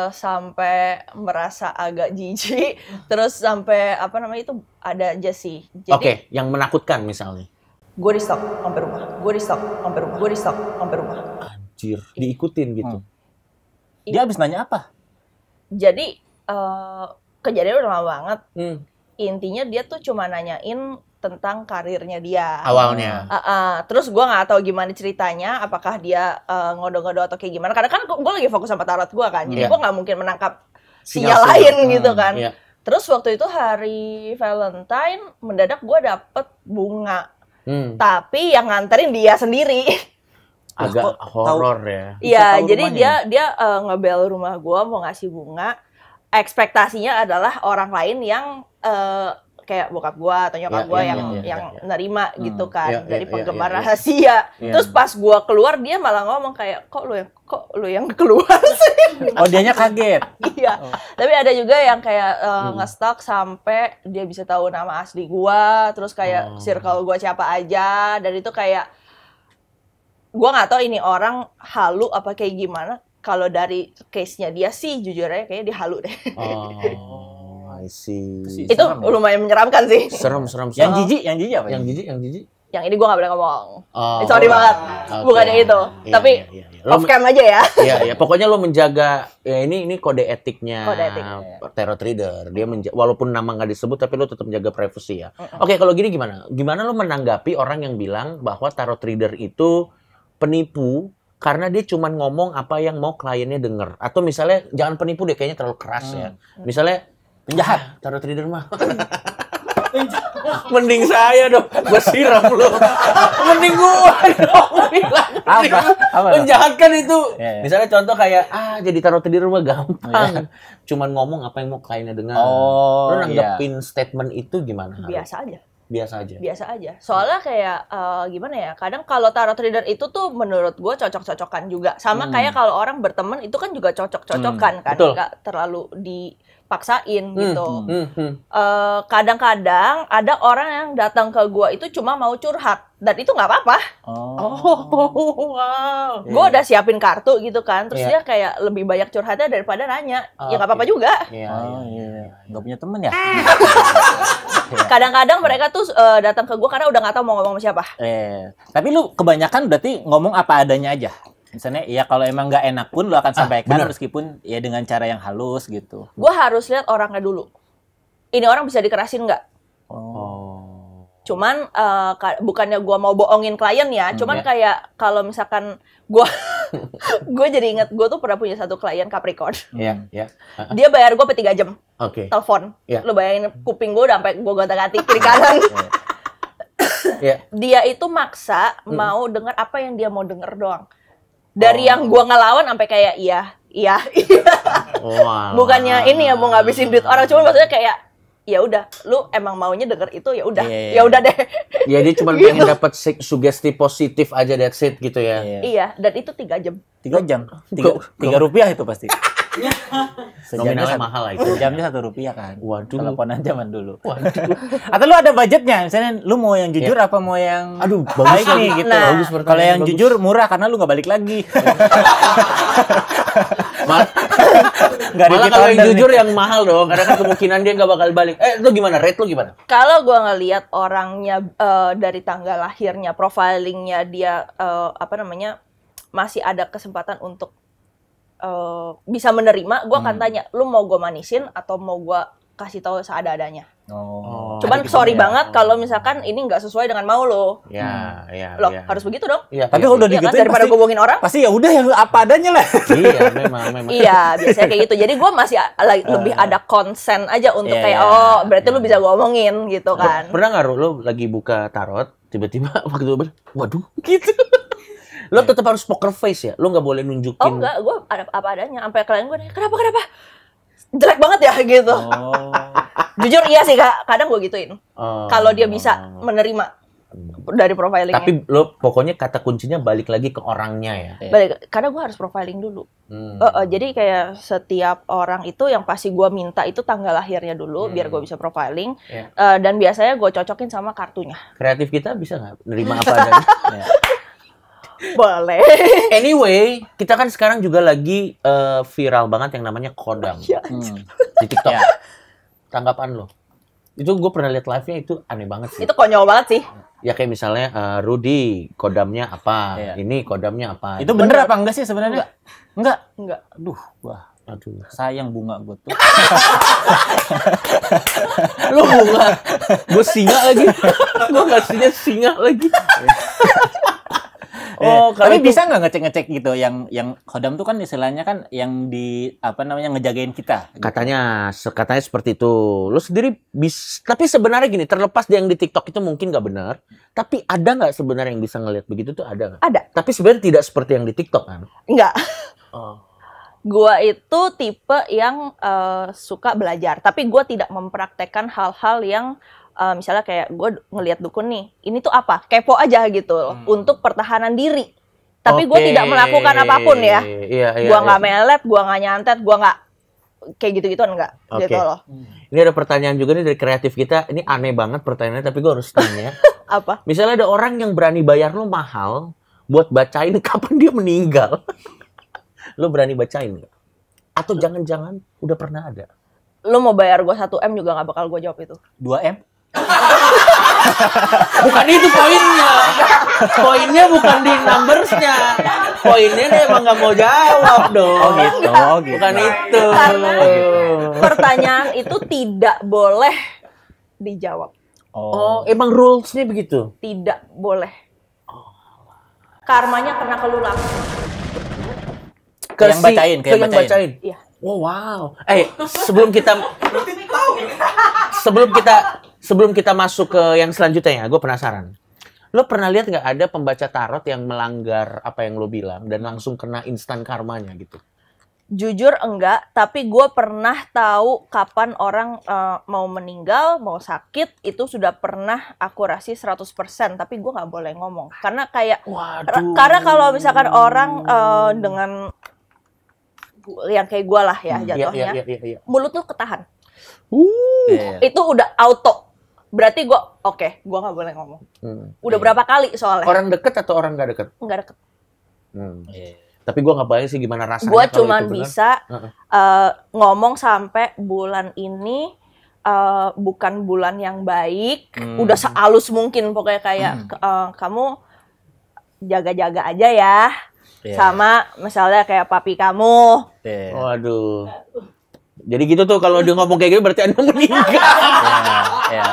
sampai merasa agak jijik, terus sampai apa namanya itu ada aja sih. Jadi Oke, yang menakutkan misalnya. gue di stop sampai rumah, gue di stop sampai rumah, gue di stop sampai rumah. Anjir, diikutin gitu. Dia habis nanya apa? Jadi kejadian udah lama banget. Intinya dia tuh cuma nanyain tentang karirnya dia. Awalnya. Terus gue nggak tahu gimana ceritanya, apakah dia ngodo-ngodo atau kayak gimana. Karena kan gue lagi fokus sama tarot gue kan, jadi gue nggak mungkin menangkap sinyal lain gitu kan. Iya. Terus waktu itu hari Valentine mendadak gue dapet bunga, tapi yang nganterin dia sendiri. Agak horor ya. Iya, tahu jadi rumahnya? dia ngebel rumah gue mau ngasih bunga. Ekspektasinya adalah orang lain yang kayak bokap gue atau nyokap gue yang nerima gitu kan, dari penggemar rahasia. Terus pas gue keluar dia malah ngomong kayak kok lu yang keluar sih. Oh, dianya kaget. Iya. Tapi ada juga yang kayak nge-stalk sampai dia bisa tahu nama asli gue, terus kayak circle gue siapa aja, dan itu kayak gue nggak tahu ini orang halu apa kayak gimana. Kalau dari case-nya dia sih jujur aja kayaknya dia halu deh. Oh, I see. Itu lumayan menyeramkan sih. Serem. Yang jijik apa? Yang jijik. Yang ini gue nggak boleh ngomong. Oh, Sorry banget. oke. Bukannya itu. Iya, Tapi iya. off cam aja ya. Iya. Pokoknya lo menjaga ya ini kode etiknya Kode etik. tarot reader. Dia walaupun nama nggak disebut tapi lo tetap menjaga privacy ya. Oke, kalau gini gimana? Gimana lo menanggapi orang yang bilang bahwa tarot reader itu penipu karena dia cuma ngomong apa yang mau kliennya denger? Atau misalnya jangan penipu deh, kayaknya terlalu keras ya. Misalnya penjahat, tarot reader mah. Mending saya dong, gue siram lo. Mending gue dong. Apa? Penjahat kan itu. Iya. Misalnya contoh kayak jadi tarot reader mah gampang. Cuman ngomong apa yang mau kliennya dengar. Oh, Lo nanggepin statement itu gimana? Biasa aja. Biasa aja. Soalnya kayak gimana ya? Kadang kalau tarot reader itu tuh menurut gue cocok-cocokan juga. Sama kayak kalau orang berteman itu kan juga cocok-cocokan kan. Betul. Nggak terlalu dipaksain gitu. Kadang-kadang ada orang yang datang ke gue itu cuma mau curhat. Dan itu nggak apa-apa. Wow. Gue udah siapin kartu gitu kan. Terus Iya. dia kayak lebih banyak curhatnya daripada nanya. Ya nggak apa-apa juga. Iya. Nggak punya temen ya? Kadang-kadang mereka tuh datang ke gue karena udah nggak tahu mau ngomong sama siapa. Tapi lu kebanyakan berarti ngomong apa adanya aja. Misalnya, ya kalau emang nggak enak pun lu akan sampaikan bener. meskipun ya dengan cara yang halus gitu. Gue harus lihat orangnya dulu. Ini orang bisa dikerasin nggak? Cuman bukannya gue mau bohongin klien ya. Cuman kayak kalau misalkan gue gue jadi inget gue tuh pernah punya satu klien Capricorn. Iya. Dia bayar gue 3 jam Oke. telepon. Iya. Lu bayangin kuping gue udah sampai gue gonta-ganti kiri kanan. Iya. Dia itu maksa mau denger apa yang dia mau denger doang. Dari yang gue ngelawan sampai kayak iya. Wow. Bukannya ini ya mau ngabisin duit orang, cuma maksudnya kayak ya udah, lu emang maunya denger itu ya udah. Iya. Ya udah deh. Ya dia cuma pengen dapat sugesti positif aja, that's it gitu ya. Iya, dan itu 3 jam. 3 jam. 3 rupiah itu pasti. Nominalnya mahal lah itu. Sejamnya 1 rupiah kan. Waduh. Teleponan zaman dulu. Atau lu ada budgetnya, misalnya lu mau yang jujur apa mau yang bagus baik nih gitu. Nah. Bagus pertanyaan, Kalau yang bagus. jujur murah karena lu nggak balik lagi. Nggak Malah repeat kalau yang order jujur nih. yang mahal dong, karena kan kemungkinan dia nggak bakal balik. Lu gimana? Rate lu gimana? Kalau gue ngelihat orangnya dari tanggal lahirnya, profilingnya dia masih ada kesempatan untuk bisa menerima, gue akan tanya, lu mau gue manisin atau mau gue kasih tahu seada-adanya? Oh. Cuman ada sorry gitu ya. banget kalau misalkan ini nggak sesuai dengan mau lo. Ya, ya. Loh, ya. harus begitu dong. Iya, Tapi iya, kalau udah Iya kan? digituin Daripada pasti, gue bohongin orang. pasti ya udah yang apa adanya lah. iya, memang. Iya, biasanya kayak gitu. Jadi gue masih lebih ada konsen aja untuk Iya, kayak, iya. oh berarti lu bisa gue omongin gitu kan. Pernah nggak lo lagi buka tarot, tiba-tiba waktu itu waduh, gitu. Lo tetap harus poker face ya, lo nggak boleh nunjukin. Oh enggak, gue ada apa adanya. Sampai klien gue nanya, kenapa? Jelek banget ya gitu. Oh. Jujur iya sih Kak, kadang gue gituin. Oh. Kalau dia bisa menerima dari profilingnya. Tapi lo pokoknya kata kuncinya balik lagi ke orangnya ya. Balik, kadang gue harus profiling dulu. Jadi kayak setiap orang itu yang pasti gue minta itu tanggal lahirnya dulu biar gue bisa profiling. Iya. Dan biasanya gue cocokin sama kartunya. Kreatif kita bisa nggak nerima apa adanya? Ya. Boleh. Anyway, kita kan sekarang juga lagi viral banget yang namanya kodam Ya. di TikTok. Ya. Tanggapan lo? Itu gue pernah lihat live-nya, itu aneh banget sih. Itu konyol banget sih. Ya kayak misalnya Rudy kodamnya apa, Iya. ini kodamnya apa. Itu bener apa enggak sih sebenarnya? Enggak. Enggak. Aduh, wah. Aduh. Sayang bunga gue tuh. Lo bunga, gue singa lagi. Gue ngasihnya singa lagi. Oh, Tapi itu- bisa nggak ngecek gitu yang khodam tuh kan istilahnya kan yang di apa namanya ngejagain kita. Katanya seperti itu. Lo sendiri tapi sebenarnya gini, terlepas yang di TikTok itu mungkin nggak benar, tapi ada nggak sebenarnya yang bisa ngelihat begitu tuh, ada nggak? Ada. Tapi sebenarnya tidak seperti yang di TikTok kan? Enggak. Oh. Gua itu tipe yang suka belajar, tapi gua tidak mempraktekkan hal-hal yang misalnya kayak gue ngelihat dukun nih, ini tuh apa? Kepo aja gitu untuk pertahanan diri. Tapi gue Oke. tidak melakukan apapun ya. Iya, Gua nggak melet, gua nggak nyantet, gua nggak kayak gitu-gituan enggak Oke. gitu loh. Ini ada pertanyaan juga nih dari kreatif kita. Ini aneh banget pertanyaannya, tapi gue harus tanya. Apa? Misalnya ada orang yang berani bayar lo mahal buat bacain kapan dia meninggal. Lo berani bacain nggak? Atau jangan-jangan udah pernah ada? Lu mau bayar gua 1M juga nggak bakal gua jawab itu. 2M? Bukan itu poinnya. Poinnya bukan di numbersnya. Poinnya dia emang nggak mau jawab dong. Oh gitu. Oh gitu. Bukan itu. Karena pertanyaan itu tidak boleh dijawab. Oh, emang rulesnya begitu? Tidak boleh. Karmanya kena ke lu langsung. Ke yang bacain, ke yang bacain. Iya. Oh, wow. Sebelum kita masuk ke yang selanjutnya ya, gue penasaran. Lo pernah lihat nggak ada pembaca tarot yang melanggar apa yang lo bilang dan langsung kena instan karmanya gitu? Jujur enggak, tapi gue pernah tahu kapan orang mau meninggal, mau sakit, itu sudah pernah akurasi 100%, tapi gue nggak boleh ngomong. Karena kayak, Waduh. karena kalau misalkan orang dengan yang kayak gue lah ya jatuhnya, Iya. mulut tuh ketahan. Iya. Itu udah auto. Berarti gue, oke, gue nggak boleh ngomong. Udah berapa kali soalnya. Orang deket atau orang nggak deket? Nggak deket. Iya. Tapi gue nggak bayang sih gimana rasanya. Gue kalau cuman itu benar. bisa ngomong sampai bulan ini bukan bulan yang baik, udah sehalus mungkin pokoknya kayak kamu jaga-jaga aja ya, Iya. sama misalnya kayak papi kamu. Iya. Waduh. Jadi gitu tuh kalau dia ngomong kayak gitu berarti Anda meninggal. Iya.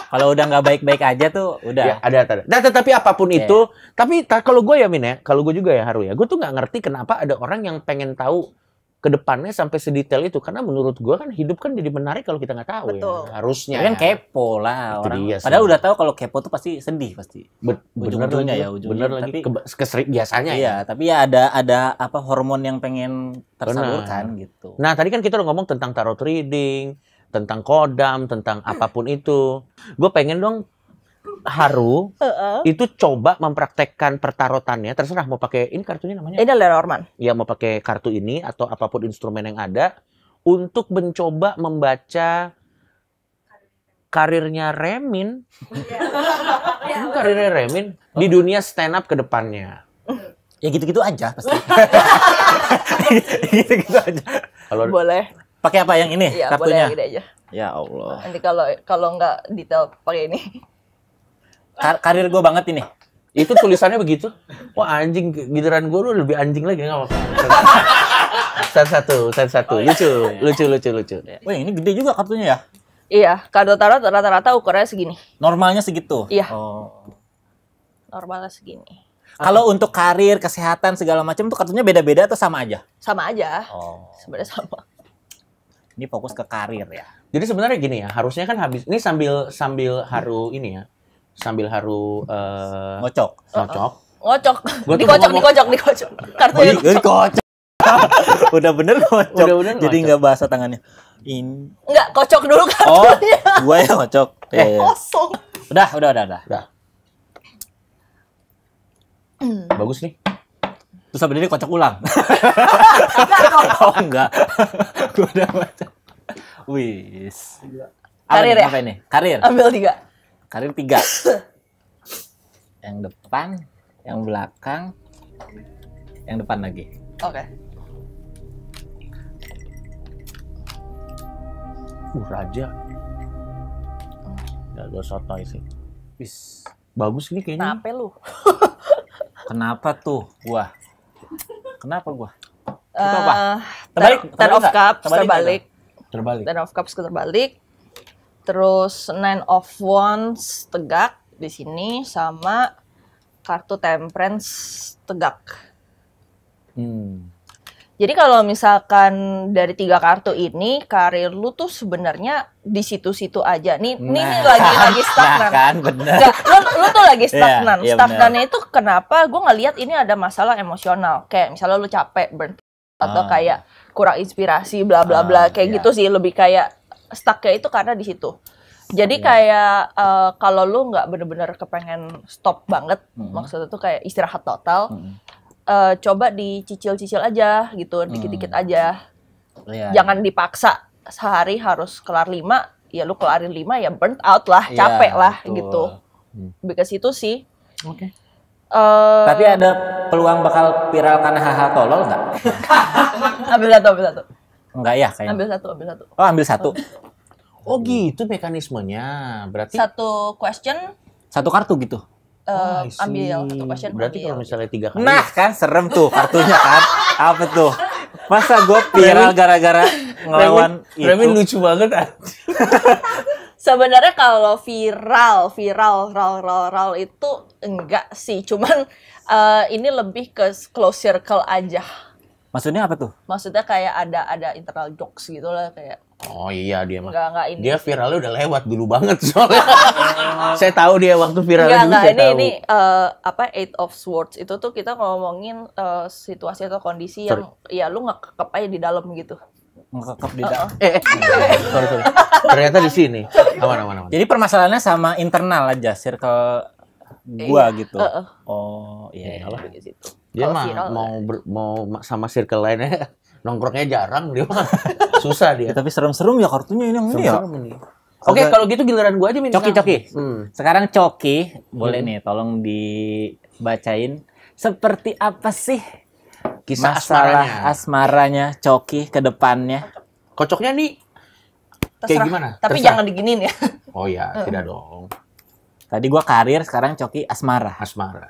Kalau udah nggak baik-baik aja tuh udah. Ya, ada. Nah, tetapi apapun itu, tapi kalau gue ya Min ya, kalau gue juga ya Haru ya, gue tuh nggak ngerti kenapa ada orang yang pengen tahu ke depannya sampai sedetail itu, karena menurut gue kan hidup kan jadi menarik kalau kita nggak tahu. Betul. Ya. Harusnya. Ya kan kepo lah Itu orang. dia sih. Padahal udah tahu kalau kepo tuh pasti sedih pasti. Bener Ujung-ujungnya ya, lagi. ujungnya. Bener lagi. Tapi- Biasanya ya. Iya, tapi ya ada apa hormon yang pengen tersalurkan gitu. Nah, tadi kan kita udah ngomong tentang tarot reading, tentang kodam, tentang apapun itu. Gue pengen dong Haru itu coba mempraktekkan pertarotannya, terserah mau pakai ini kartunya namanya. Ini Lenormand. Ya mau pakai kartu ini atau apapun instrumen yang ada untuk mencoba membaca karirnya Remin. Karirnya Remin di dunia stand up ke depannya. Ya gitu-gitu aja pasti. Gitu-gitu aja. Kalau Boleh. Pakai apa yang ini? Iya, boleh Kartunya. gini aja. Ya Allah. Nanti kalau nggak detail pakai ini. Karir gue banget ini. itu tulisannya begitu. Wah anjing, giliran gue lu lebih anjing lagi nggak apa-apa. Satu. Lucu. Oh, yang ini gede juga kartunya ya. Iya, kartu tarot rata-rata ukurannya segini. Normalnya segitu. Iya. Oh. Normalnya segini. Kalau untuk karir, kesehatan segala macam tuh kartunya beda-beda atau sama aja? Sama aja. Oh. Sebenarnya sama. Ini fokus ke karir ya. Jadi sebenarnya gini ya, harusnya kan habis ini sambil haru ini ya. Sambil haru Ngocok. ngocok. Ngocok. Gua tuh Dikocok. ngomong- Kartunya dikocok. Kocok. Udah bener ngocok. Udah bener Jadi ngocok. nggak basah tangannya. Ini. Enggak, kocok dulu Oh, kartunya. gua yang ngocok. Iya. Kosong. Udah. Udah. Bagus nih. Terus sebenarnya kocok ulang. Oh enggak. Gua udah baca. Wis. Karir ya? Apa ini? Karir. Ambil 3. Karir 3. Yang depan, yang belakang, yang depan lagi. Oke. Raja. Ya, gue sotoy sih. Wis. Bagus nih kayaknya. Kenapa lu? Kenapa tuh gua? Kenapa gua? Eh, Itu apa? Terbalik? Ten of Terbalik nggak? Cups Terbalik terbalik. Terbalik. Ten of Cups terbalik. Terus Nine of Wands tegak di sini sama kartu Temperance tegak. Jadi kalau misalkan dari 3 kartu ini, karir lu tuh sebenarnya di situ-situ aja. Nih lagi stagnan. Nah kan, bener. Enggak, lu tuh lagi stagnan. Iya, Stagnannya itu kenapa? Gue ngelihat ini ada masalah emosional. Kayak misalnya lu capek, burn atau kayak kurang inspirasi, bla bla bla. Kayak iya. gitu sih, lebih kayak stucknya itu karena di situ. Jadi kayak kalau lu nggak bener-bener kepengen stop banget, maksudnya tuh kayak istirahat total. Coba dicicil-cicil aja gitu, dikit-dikit aja. Iya, Jangan dipaksa sehari harus kelar 5, ya lu kelarin 5 ya burnt out lah, Iya, capek lah betul. gitu. Lebih ke situ sih. Oke. Tapi ada peluang bakal viral karena hal-hal tolol nggak? Ambil satu. Enggak ya kayaknya. Ambil satu. Oh, ambil satu. Oh gitu mekanismenya. Berarti Satu question, Satu kartu gitu. I see. ambil satu question. Berarti ambil. kalau misalnya 3 kali. Nah, kan serem tuh kartunya kan. Apa tuh? Masa gue viral gara-gara ngelawan Remin itu? lucu banget. Sebenarnya kalau viral itu enggak sih, cuman ini lebih ke close circle aja. Maksudnya apa tuh? Maksudnya kayak ada internal jokes gitu lah, kayak Oh iya dia mah. enggak ini. Dia viralnya udah lewat dulu banget soalnya. Saya tahu dia waktu viralnya dulu Enggak, saya tahu. ini Eight of Swords itu tuh kita ngomongin situasi atau kondisi yang ya lu ngekekep aja di dalam gitu. Ngekekep di dalam. Sorry. Ternyata di sini. Aman. Jadi permasalahannya sama internal aja, circle gua Iya, gitu. Oh, iya. Iyalah. Di situ. Dia Kalau mah viral, mau sama circle lainnya nongkrongnya jarang dia mah. Susah dia. Ya, tapi serem-serem ya kartunya ini yang ini ya. Serem ini. Oke, kalau gitu giliran gua aja Min. Coki. Hmm. Sekarang Coki, boleh nih tolong dibacain seperti apa sih Kisah masalah asmaranya Coki ke depannya? Kocoknya nih kayak terserah. gimana? Tapi Terserah. jangan diginiin ya. Oh ya, tidak dong. Tadi gua karir, sekarang Coki asmara. Asmara.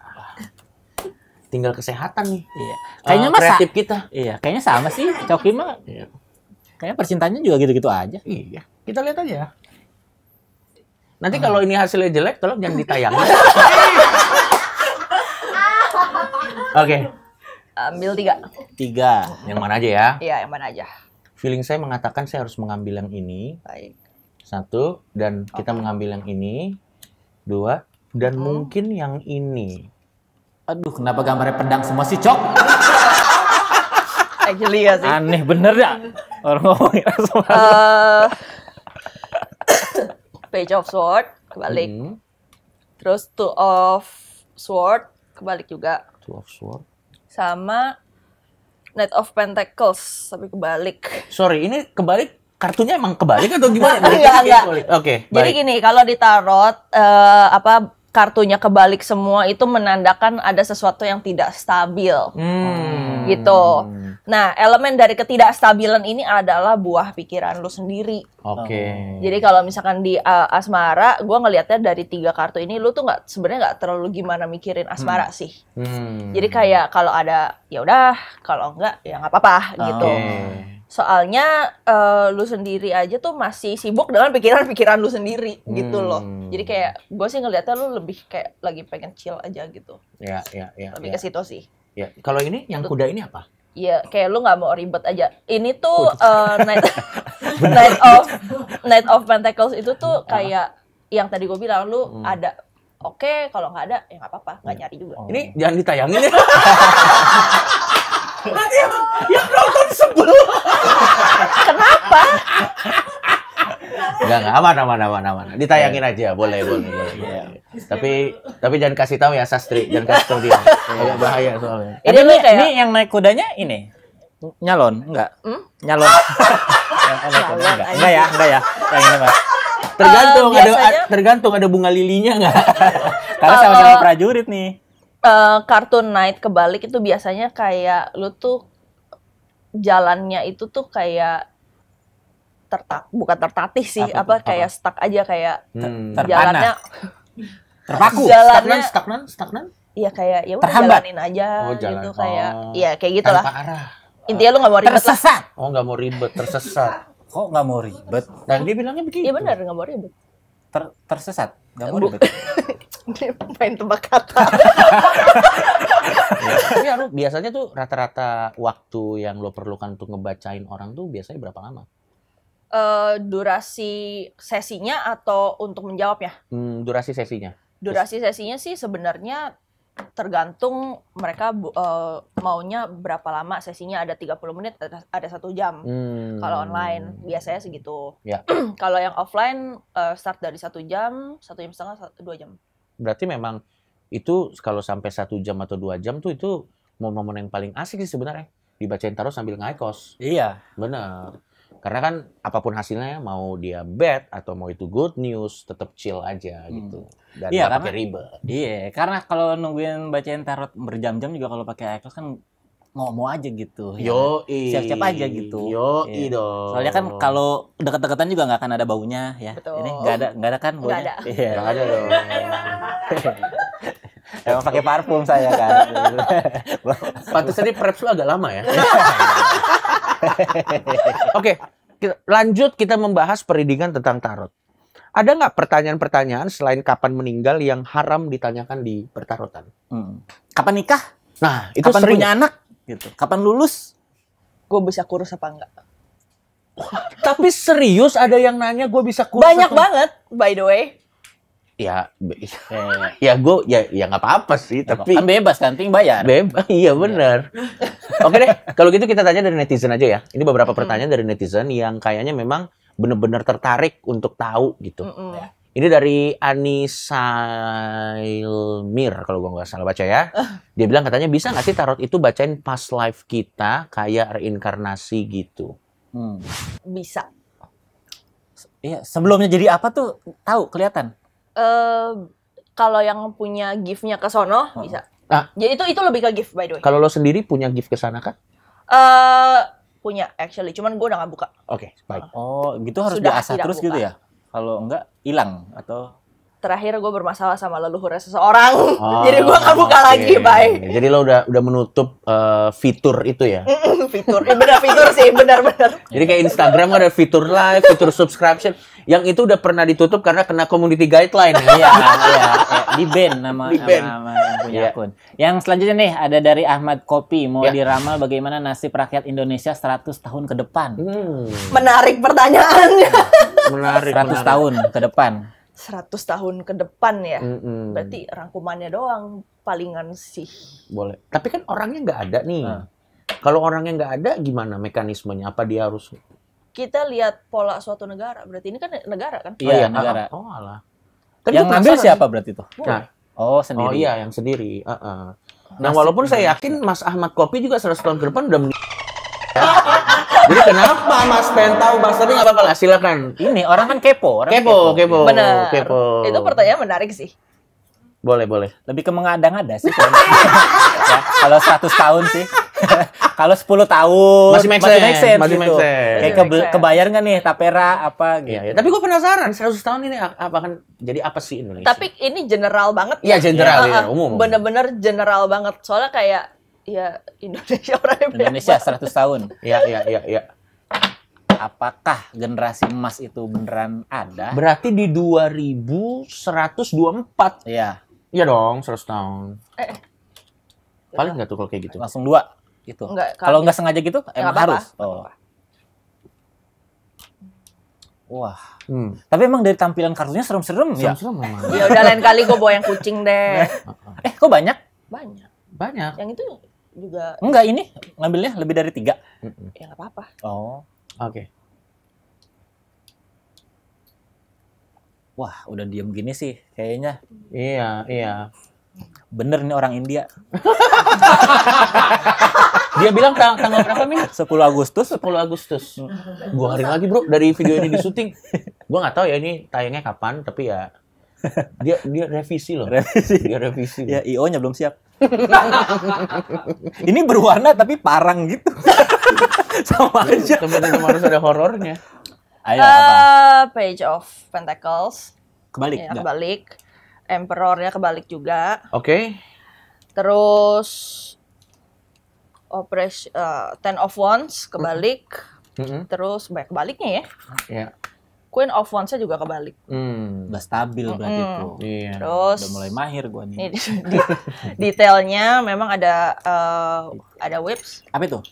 Tinggal kesehatan nih. Iya. Kayaknya mah kreatif kita. Iya, kayaknya sama sih. Coki mah Iya. kayaknya percintaannya juga gitu-gitu aja. Iya, kita lihat aja. Nanti kalau ini hasilnya jelek, tolong jangan ditayangin. Oke, Ambil 3. 3. yang mana aja ya? Iya, yang mana aja. Feeling saya mengatakan saya harus mengambil yang ini. Baik. 1, dan kita mengambil yang ini. 2, dan mungkin yang ini. Aduh, kenapa gambarnya pedang semua sih, Cok? Actually ya sih. Aneh bener ya. Orang ngomongin asmara. Page of Sword kebalik. Terus Two of Sword kebalik juga. Two of Sword. Sama Knight of Pentacles tapi kebalik. Sorry, ini kebalik. Kartunya emang kebalik atau gimana? Enggak. Oke, Jadi baik. gini, kalau di tarot kartunya kebalik semua itu menandakan ada sesuatu yang tidak stabil. Gitu. Nah, elemen dari ketidakstabilan ini adalah buah pikiran lu sendiri. Oke. Jadi kalau misalkan di asmara, gue ngelihatnya dari 3 kartu ini lu tuh sebenarnya nggak terlalu gimana mikirin asmara sih. Jadi kayak kalau ada ya udah, kalau enggak ya nggak apa-apa gitu. Soalnya lu sendiri aja tuh masih sibuk dengan pikiran-pikiran lu sendiri gitu loh. Jadi kayak gue sih ngeliatnya lu lebih kayak lagi pengen chill aja gitu. Ya. Lebih ke situ sih. Ya. Kalau ini yang kuda ini apa? Iya, kayak lu nggak mau ribet aja. Ini tuh Night of Pentacles itu tuh kayak yang tadi gue bilang lu ada. Oke, kalau nggak ada ya nggak apa-apa, nggak nyari juga. Ini jangan ditayangin ya. Nanti yang nonton sebel. Kenapa? Enggak, aman. Ditayangin aja, boleh. Tapi jangan kasih tahu ya Sastri, jangan kasih tahu dia. Agak bahaya soalnya. Ini yang naik kudanya ini nyalon, enggak? Nyalon. Enggak ya. Yang ini, Mas. Tergantung ada bunga lilinya enggak? Karena sama-sama prajurit nih. Kartun Night kebalik itu biasanya kayak lu tuh jalannya itu tuh kayak bukan tertatih sih, kayak stuck aja kayak jalannya terpaku. Jalannya Stagnan? Iya kayak ya udah terhambat. jalanin aja Jalan. gitu kayak iya kayak gitulah. Tanpa arah. Intinya lu nggak mau ribet Tersesat. Oh, nggak mau ribet, tersesat. Kok nggak mau ribet? Dan dia bilangnya begitu. Iya benar nggak mau ribet. Tersesat. Nggak mau ribet. Dia main tebak kata. Tapi Aru, biasanya tuh rata-rata waktu yang lo perlukan untuk ngebacain orang tuh biasanya berapa lama? Durasi sesinya atau untuk menjawabnya? Durasi sesinya. Durasi sesinya sih sebenarnya tergantung mereka maunya berapa lama sesinya. Ada 30 menit, ada 1 jam. Kalau online biasanya segitu. Ya. Kalau yang offline start dari 1 jam, 1 jam setengah, 2 jam. Berarti memang itu kalau sampai 1 jam atau 2 jam tuh itu momen yang paling asik sih sebenarnya. Dibacain tarot sambil ngaikos. Iya. Bener. Karena kan apapun hasilnya, mau dia bad atau mau itu good news, tetap chill aja gitu. Dan Iya, nggak pakai ribet. Iya, karena kalau nungguin bacain tarot berjam-jam juga kalau pakai iCloud kan mau aja gitu. Yoi. Siap-siap aja gitu. Yoi Iya. dong. Soalnya kan kalau deket-deketan juga nggak akan ada baunya ya. Betul. Ini nggak ada kan baunya? Nggak ada. Iya. Nggak ada dong. Emang pakai parfum saya kan. Pantesan ini preps lu agak lama ya. Oke, lanjut kita membahas pendidikan tentang tarot. Ada nggak pertanyaan-pertanyaan selain kapan meninggal yang haram ditanyakan di pertarotan? Kapan nikah? Nah, itu Kapan sering. punya anak? Gitu. Kapan lulus? Gue bisa kurus apa enggak? Tapi serius ada yang nanya gue bisa kurus. Banyak atau- banget, by the way. Ya, ya nggak apa-apa sih. Tapi Kan bebas kan, ting bayar. bebas, iya benar. Oke deh, kalau gitu kita tanya dari netizen aja ya. Ini beberapa pertanyaan dari netizen yang kayaknya memang benar-benar tertarik untuk tahu gitu. Ini dari Anisailmir kalau gua nggak salah baca ya. Dia bilang katanya bisa nggak sih tarot itu bacain past life kita kayak reinkarnasi gitu. Bisa. Iya, sebelumnya jadi apa tuh tahu kelihatan. Kalau yang punya gift-nya ke sono bisa. Ah. Jadi itu lebih ke gift, by the way. Kalau lo sendiri punya gift ke sana kan? Punya actually, cuman gue udah nggak buka. Oke, baik. Oh, gitu harus Sudah diasah tidak terus buka. gitu ya? Kalau enggak hilang atau Terakhir gue bermasalah sama leluhurnya seseorang, Oh, jadi gue nggak buka oke. lagi, bye. Jadi lo udah menutup fitur itu ya. Fitur, bener fitur sih, benar-benar. Jadi kayak Instagram ada fitur live, fitur subscription. Yang itu udah pernah ditutup karena kena community guideline. iya, di ban nama Di-ban. sama yang punya Iya. akun. Yang selanjutnya nih ada dari Ahmad Kopi mau Ya. diramal bagaimana nasib rakyat Indonesia 100 tahun ke depan. Menarik pertanyaannya. Menarik. 100 tahun ke depan. 100 tahun ke depan ya. Mm-mm. Berarti rangkumannya doang palingan sih. Boleh. Tapi kan orangnya nggak ada nih. Kalau orangnya nggak ada, gimana mekanismenya? Apa dia harus? Kita lihat pola suatu negara. Berarti ini kan negara kan? Iya, negara. Oh alah. Yang gua ngambil penasaran siapa berarti tuh? Nah, Oh, sendiri. oh iya, yang sendiri. Nah, walaupun saya yakin Mas Ahmad Kopi juga 100 tahun ke depan udah meninggal. Jadi kenapa Mas pengen tahu Bang? Tapi nggak apa-apa lah, silakan. Ini orang kan kepo, orang Kepo. Benar. Kepo. Itu pertanyaan menarik sih. Boleh. Lebih ke mengada-ngada sih. Ya, kalau 100 tahun sih. Kalau 10 tahun Masih make sense, masih gitu. make sense. Kayak Masih make sense. kebayar nggak nih tapera apa gitu. Iya, tapi gue penasaran 100 tahun ini akan jadi apa sih Indonesia? Tapi ini general banget. Iya, general, Ya, iya, umum. Bener-bener general banget. Soalnya kayak ya Indonesia orangnya banyak Indonesia banget. 100 tahun. Iya. apakah generasi emas itu beneran ada? Berarti di 2124. Iya, Iya dong, 100 tahun. Eh. Paling nggak tuh kalau kayak gitu? langsung 2 gitu. Enggak, Kalau nggak sengaja gitu emang nggak apa-apa. harus. Oh. Wah, Hmm. tapi emang dari tampilan kartunya serem-serem ya. Serem-serem memang. Ya udah lain kali gue bawa yang kucing deh. Kok banyak? Banyak. Banyak. Yang itu juga Enggak, ini ngambilnya lebih dari 3. ya nggak apa-apa. Oh. Oke. Wah, udah diem gini sih kayaknya. Iya. Bener nih orang India. Dia bilang tanggal berapa, Min? 10 Agustus. 10 Agustus. 2 hari lagi, Bro, dari video ini di syuting. Gua nggak tahu ya ini tayangnya kapan, tapi ya dia revisi loh. Revisi. Dia revisi. Ya, IO-nya belum siap. Ini berwarna tapi parang gitu. Sama aja. Teman-teman harus ada horornya. Ayo apa? Page of Pentacles. Kebalik. Ya, nggak? kebalik. Emperornya kebalik juga. Oke. Terus Ten of Wands kebalik. Mm-mm. Terus banyak kebaliknya ya. Ya. Queen of Wands-nya juga kebalik. Udah stabil berarti tuh. Iya. Terus Udah mulai mahir gua ini nih. detailnya memang ada whips Apa itu?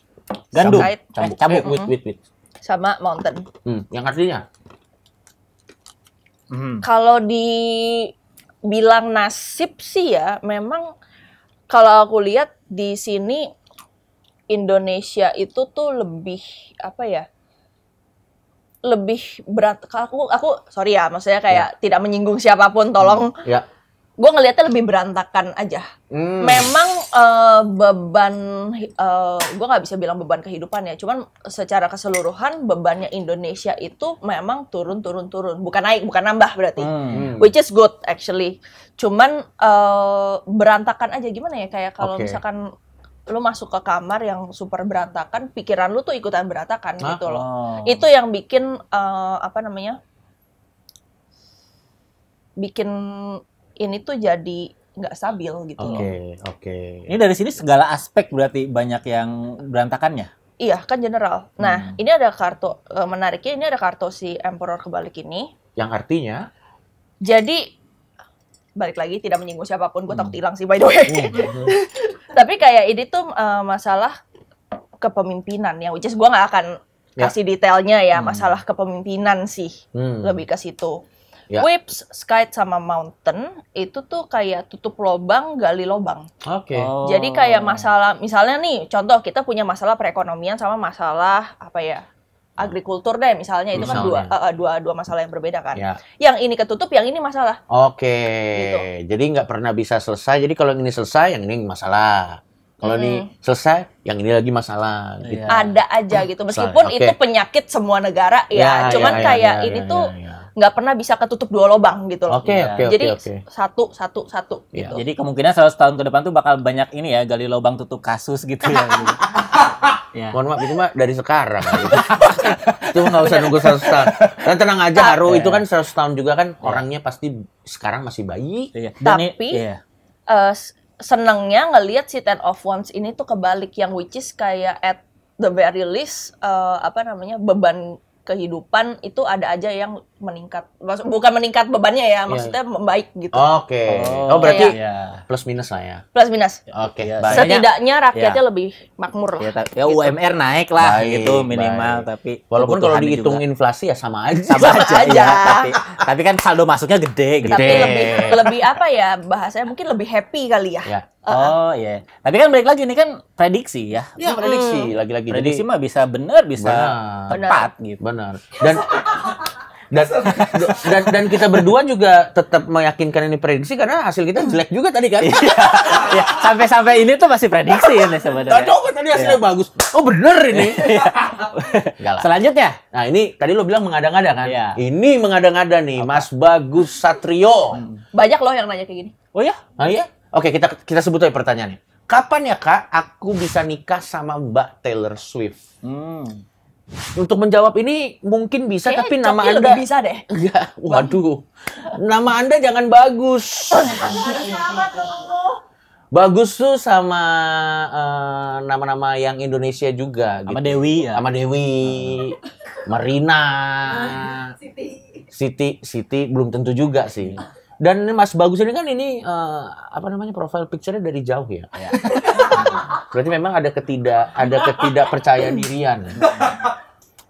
Gandum. Kait. Cabuk. Wait. sama mountain. Yang artinya? Kalau dibilang nasib sih ya, memang kalau aku lihat di sini Indonesia itu tuh lebih apa ya? Lebih berat. Aku sorry ya, maksudnya kayak tidak menyinggung siapapun, tolong. Ya. Gue ngelihatnya lebih berantakan aja. Memang beban, gue nggak bisa bilang beban kehidupan ya. Cuman secara keseluruhan bebannya Indonesia itu memang turun. Bukan naik, bukan nambah berarti. Which is good actually. Cuman berantakan aja, gimana ya? Kayak kalau misalkan lu masuk ke kamar yang super berantakan, pikiran lu tuh ikutan berantakan gitu loh. Itu yang bikin bikin ini tuh jadi nggak stabil gitu loh. Oke. Ini dari sini segala aspek berarti banyak yang berantakannya. Iya, kan general. Nah, ini ada kartu menariknya, ini ada kartu si Emperor kebalik ini. Yang artinya? Jadi balik lagi tidak menyinggung siapapun, gue takut hilang sih by the way. Tapi kayak ini tuh masalah kepemimpinan yang which is gue nggak akan kasih detailnya ya, masalah kepemimpinan sih. Lebih ke situ. Ya. Whips, Skite sama Mountain itu tuh kayak tutup lubang, gali lubang. Oke. Jadi kayak masalah, misalnya nih, contoh kita punya masalah perekonomian sama masalah apa ya, agrikultur deh, misalnya itu kan dua masalah yang berbeda kan. Ya. Yang ini ketutup, yang ini masalah. Oke. Gitu. Jadi nggak pernah bisa selesai. Jadi kalau yang ini selesai, yang ini masalah. Kalau ini selesai, yang ini lagi masalah. Gitu. Ada aja gitu, meskipun itu penyakit semua negara ya. Cuman kayak ini tuh nggak pernah bisa ketutup dua lubang gitu loh. Oke. Jadi satu gitu. Jadi kemungkinan 100 tahun ke depan tuh bakal banyak ini ya, gali lubang tutup kasus gitu ya. Ya. Mohon maaf, itu mah dari sekarang. Gitu. Itu nggak usah nunggu 100 tahun. Dan tenang aja, Haru itu kan 100 tahun juga kan orangnya pasti sekarang masih bayi. Tapi senengnya ngelihat si Ten of Wands ini tuh kebalik, yang which is kayak at the very least beban kehidupan itu ada aja yang meningkat. Bukan meningkat bebannya ya, maksudnya membaik gitu. Oke. Oh, berarti plus minus lah ya. Plus minus. Oke. Setidaknya rakyatnya lebih makmur lah. Ya UMR naik lah gitu minimal, tapi walaupun kalau dihitung inflasi ya sama aja. Sama aja. Ya, tapi kan saldo masuknya gede gitu. Tapi lebih apa ya, bahasanya mungkin lebih happy kali ya. Oh iya. Tapi kan balik lagi, ini kan prediksi ya. Ya, prediksi lagi-lagi. Prediksi mah bisa benar, bisa tepat gitu. Benar. Dan kita berdua juga tetap meyakinkan ini prediksi karena hasil kita jelek juga tadi kan. Iya. Sampai ini tuh masih prediksi ini sebenarnya. Coba tadi hasilnya bagus. Oh bener ini. Selanjutnya. Nah ini tadi lo bilang mengada-ngada kan? Iya. Ini mengada-ngada nih, Mas Bagus Satrio. Banyak loh yang nanya kayak gini. Oh ya? Ah iya? Oke, kita sebut aja pertanyaannya. Kapan ya Kak aku bisa nikah sama Mbak Taylor Swift? Untuk menjawab ini mungkin bisa, tapi nama Anda lebih bisa deh. Enggak, waduh. Nama Anda jangan Bagus. Bagus tuh sama nama-nama yang Indonesia juga. Sama gitu. Dewi ya. Sama Dewi. Marina, Siti belum tentu juga sih. Dan Mas Bagus ini kan apa namanya profile picture-nya dari jauh ya. Berarti memang ada ketidakpercayaan dirian.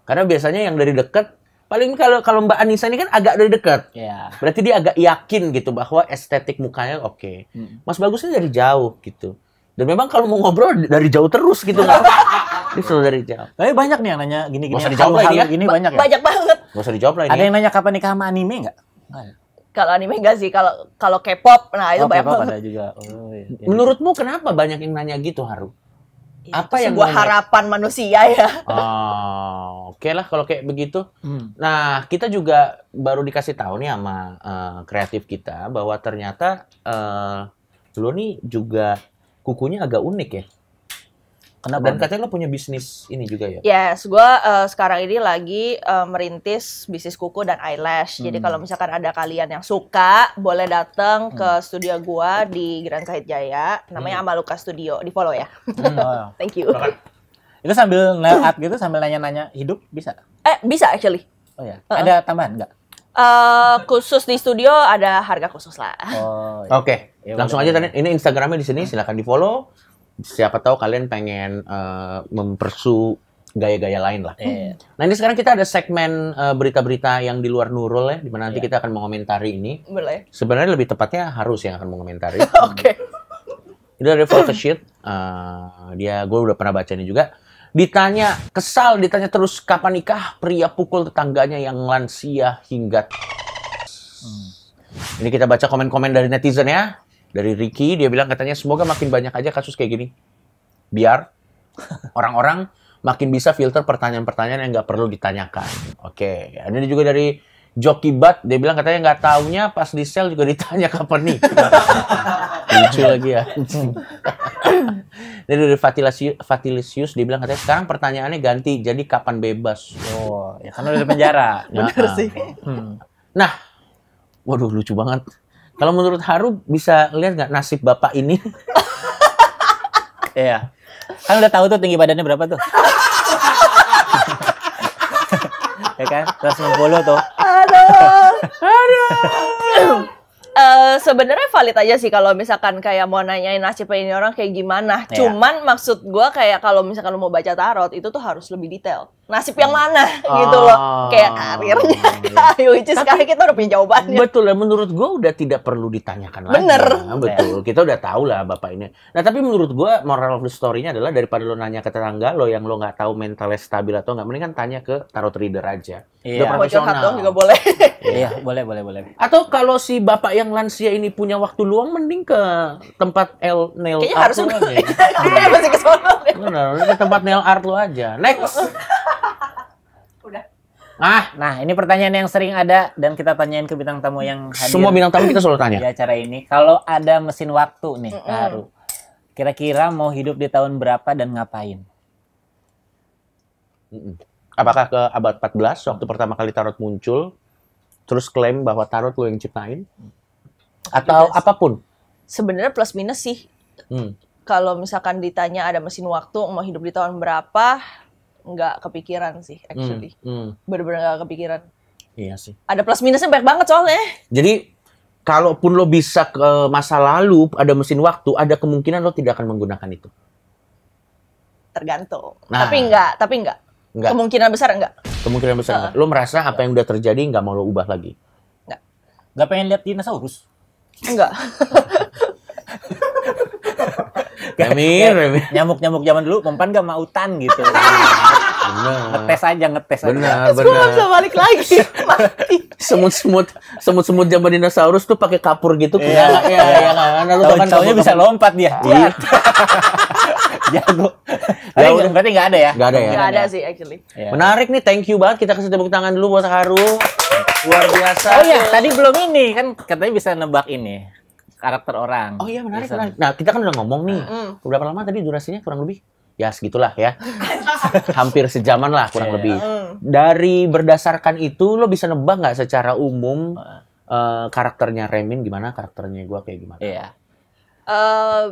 Karena biasanya yang dari dekat, paling kalau Mbak Anissa ini kan agak dari dekat. Iya. Berarti dia agak yakin gitu bahwa estetik mukanya oke. Mas Bagus ini dari jauh gitu. Dan memang kalau mau ngobrol dari jauh terus gitu nggak? Ini selalu dari jauh. Tapi banyak nih yang nanya gini-gini. Nggak usah dijawab lah ini ya. Gini banyak ya? Banyak banget. Gak usah dijawab lah ini. Ada yang nanya kapan nikah sama anime nggak? Kalau anime enggak sih, kalau K-pop, nah itu banyak K-pop banget. ada juga. Oh, iya. Menurutmu kenapa banyak yang nanya gitu, Haru? Apa yang sebuah mau- harapan manusia ya. Oke lah kalau kayak begitu. Nah, kita juga baru dikasih tahu nih sama kreatif kita bahwa ternyata lo nih juga kukunya agak unik ya. Kenapa? Dan katanya lo punya bisnis ini juga ya. Yes, gue sekarang ini lagi merintis bisnis kuku dan eyelash. Jadi kalau misalkan ada kalian yang suka, boleh datang ke studio gue di Grand Sahid Jaya. Namanya Amaluka Studio. Di follow ya. Oh. Thank you. Itu sambil nail art gitu, sambil nanya-nanya hidup bisa? Bisa actually. Oh ya. Ada tambahan nggak? Khusus di studio ada harga khusus lah. Oh. Iya. Oke, Ya, langsung boleh, aja tadi. Ini Instagramnya di sini, silakan di follow. Siapa tahu kalian pengen mempersu gaya-gaya lain lah. Iya. Nah ini sekarang kita ada segmen berita-berita yang di luar Nurul ya, di mana nanti kita akan mengomentari ini. Boleh. Sebenarnya lebih tepatnya harus yang akan mengomentari. Oke. Itu dari Photoshoot. Gue udah pernah baca ini juga. Ditanya, ditanya terus kapan nikah, pria pukul tetangganya yang lansia hingga. Ini kita baca komen-komen dari netizen ya. Dari Ricky, dia bilang katanya semoga makin banyak aja kasus kayak gini. Biar orang-orang makin bisa filter pertanyaan-pertanyaan yang nggak perlu ditanyakan. Oke, ini juga dari Joki Bat, dia bilang katanya nggak taunya pas di sel juga ditanya kapan nih. Lucu lagi ya. Ini dari Fatilisius, dia bilang katanya sekarang pertanyaannya ganti, jadi kapan bebas? Oh, ya kan udah di penjara. Bener sih. Nah, waduh lucu banget. Kalau menurut Haru bisa lihat nggak nasib bapak ini? Iya. Kan udah tahu tuh tinggi badannya berapa tuh. Ya kan? 160 tuh. Sebenarnya valid aja sih kalau misalkan kayak mau nanyain nasibnya ini orang kayak gimana. Iya. Cuman maksud gue kayak kalau misalkan lu mau baca tarot itu tuh harus lebih detail. Nasib yang mana gitu loh. Kayak karirnya. Which is sekarang kita udah punya jawabannya. Betul, dan menurut gue udah tidak perlu ditanyakan lagi. Bener. Betul, kita udah tahu lah bapak ini. Nah, tapi menurut gue moral of the story-nya adalah daripada lo nanya ke tetangga lo yang lo nggak tahu mentalnya stabil atau nggak, mendingan tanya ke tarot reader aja. Iya. Udah Mau curhat profesional. dong juga boleh. Iya, boleh. Atau kalau si bapak yang lansia ini punya waktu luang, mending ke tempat nail Kayaknya art harus lo aja. Iya, masih ke sono. Bener, ke tempat nail art lo aja. Next. Udah. Nah, ini pertanyaan yang sering ada dan kita tanyain ke bintang tamu yang hadir Semua bintang tamu kita selalu tanya. di acara ini. Kalau ada mesin waktu nih, Haru, kira-kira mau hidup di tahun berapa dan ngapain? Apakah ke abad 14 waktu pertama kali tarot muncul, terus klaim bahwa tarot lo yang ciptain? Atau apapun? Sebenarnya plus minus sih. Kalau misalkan ditanya ada mesin waktu mau hidup di tahun berapa, nggak kepikiran sih actually. Bener-bener nggak kepikiran. Iya sih. Ada plus minusnya banyak banget soalnya. Jadi, kalaupun lo bisa ke masa lalu, ada mesin waktu, ada kemungkinan lo tidak akan menggunakan itu. Tergantung. Nah. Tapi enggak. Enggak. Kemungkinan besar enggak. Kemungkinan besar. Lo merasa apa yang udah terjadi nggak mau lo ubah lagi? Gak pengen lihat dinosaurus? Enggak. Remir. Nyamuk-nyamuk zaman dulu mempan gak mautan gitu. Bener. ngetes aja. Benar, Terus gue nggak bisa balik lagi. Mati. Semut zaman dinosaurus tuh pakai kapur gitu. Iya. Iya kan. Lalu kan Tahunnya bisa lompat dia. Iya. Jago. Tapi berarti nggak ada ya? Nggak ada ya? Nggak ada sih actually. Iya. Menarik nih, thank you banget. Kita kasih tepuk tangan dulu buat Haru. Luar biasa. Oh iya, tadi belum ini kan katanya bisa nebak ini karakter orang. Oh iya, menarik, Bisa. menarik. Nah, kita kan udah ngomong nih. Berapa lama tadi durasinya kurang lebih? Ya, segitulah ya. Hampir sejaman lah kurang Iya. lebih. Dari berdasarkan itu, lo bisa nebak nggak secara umum karakternya Remin gimana, karakternya gue kayak gimana? Iya.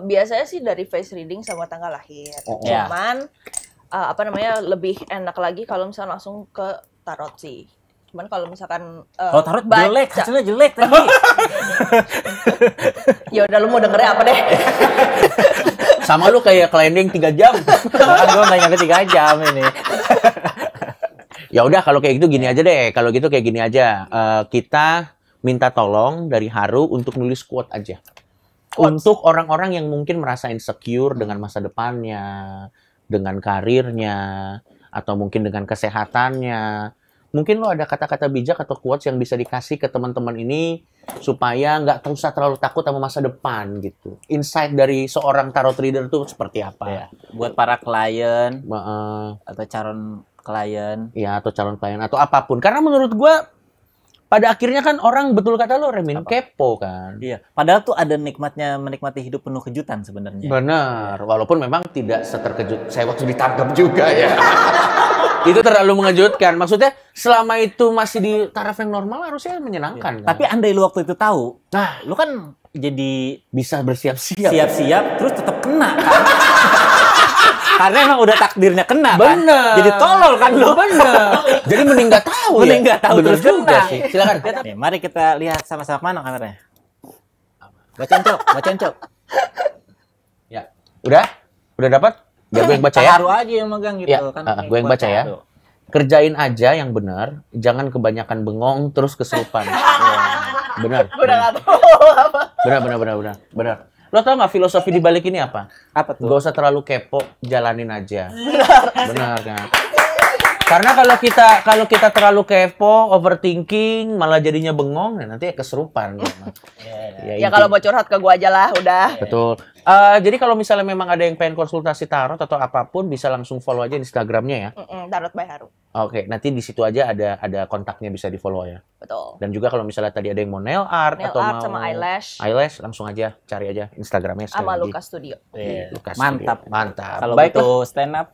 Biasanya sih dari face reading sama tanggal lahir. Oh, iya. Cuman lebih enak lagi kalau misalnya langsung ke tarot sih. Cuman kalau misalkan Kalau tarot jelek, hasilnya jelek tadi. Ya udah lu mau dengernya apa deh? Sama lu kayak climbing 3 jam. Kan gue nggak nyampe 3 jam ini. Ya udah kalau kayak gitu gini aja deh. Kalau gitu kayak gini aja. Kita minta tolong dari Haru untuk nulis quote aja. Quotes. Untuk orang-orang yang mungkin merasa insecure dengan masa depannya, dengan karirnya, atau mungkin dengan kesehatannya. Mungkin lo ada kata-kata bijak atau quotes yang bisa dikasih ke teman-teman ini supaya nggak usah terlalu takut sama masa depan gitu. Insight dari seorang tarot reader tuh seperti apa? Ya, buat para klien Eh, atau calon klien. ya atau calon klien atau apapun. Karena menurut gua pada akhirnya kan orang betul kata lo Remin kepo kan. Iya, padahal tuh ada nikmatnya menikmati hidup penuh kejutan sebenarnya. Benar, walaupun memang tidak seterkejut saya waktu ditangkap juga ya. Itu terlalu mengejutkan. Maksudnya selama itu masih di taraf yang normal harusnya menyenangkan. Kan? Tapi andai lu waktu itu tahu, nah, lu kan jadi bisa bersiap-siap. siap-siap terus tetap kena kan? Karena emang udah takdirnya kena kan? Bener. Jadi tolol kan lu? Bener. Jadi mending nggak tahu ya. Mending nggak tahu Bener terus juga kena. sih. Silakan. Nih, mari kita lihat sama-sama mana kameranya. Bacain cok. Ya. Udah? Udah dapat? Biar gue yang baca ya. Haru aja yang megang gitu Ya, kan. gue yang baca ya. Kerjain aja yang benar, jangan kebanyakan bengong terus kesurupan. Benar. Udah nggak tahu apa. Benar. Lo tau nggak filosofi di balik ini apa? Apa tuh? Gak usah terlalu kepo, jalanin aja. Benar kan? Karena kalau kita terlalu kepo, overthinking, malah jadinya bengong, ya nanti kesurupan. Ya kalau mau curhat ke gua aja lah, udah. Betul. Jadi kalau misalnya memang ada yang pengen konsultasi tarot atau apapun, bisa langsung follow aja Instagramnya ya. Tarot by Haru. Oke, nanti di situ aja ada kontaknya bisa di follow ya. Betul. Dan juga kalau misalnya tadi ada yang mau nail art Nail atau art mau sama eyelash. eyelash, langsung aja cari aja Instagramnya sekali Sama lagi. Lukas Studio. Iya. Lukas Mantap. Studio. Mantap. Kalau Baiklah. butuh stand up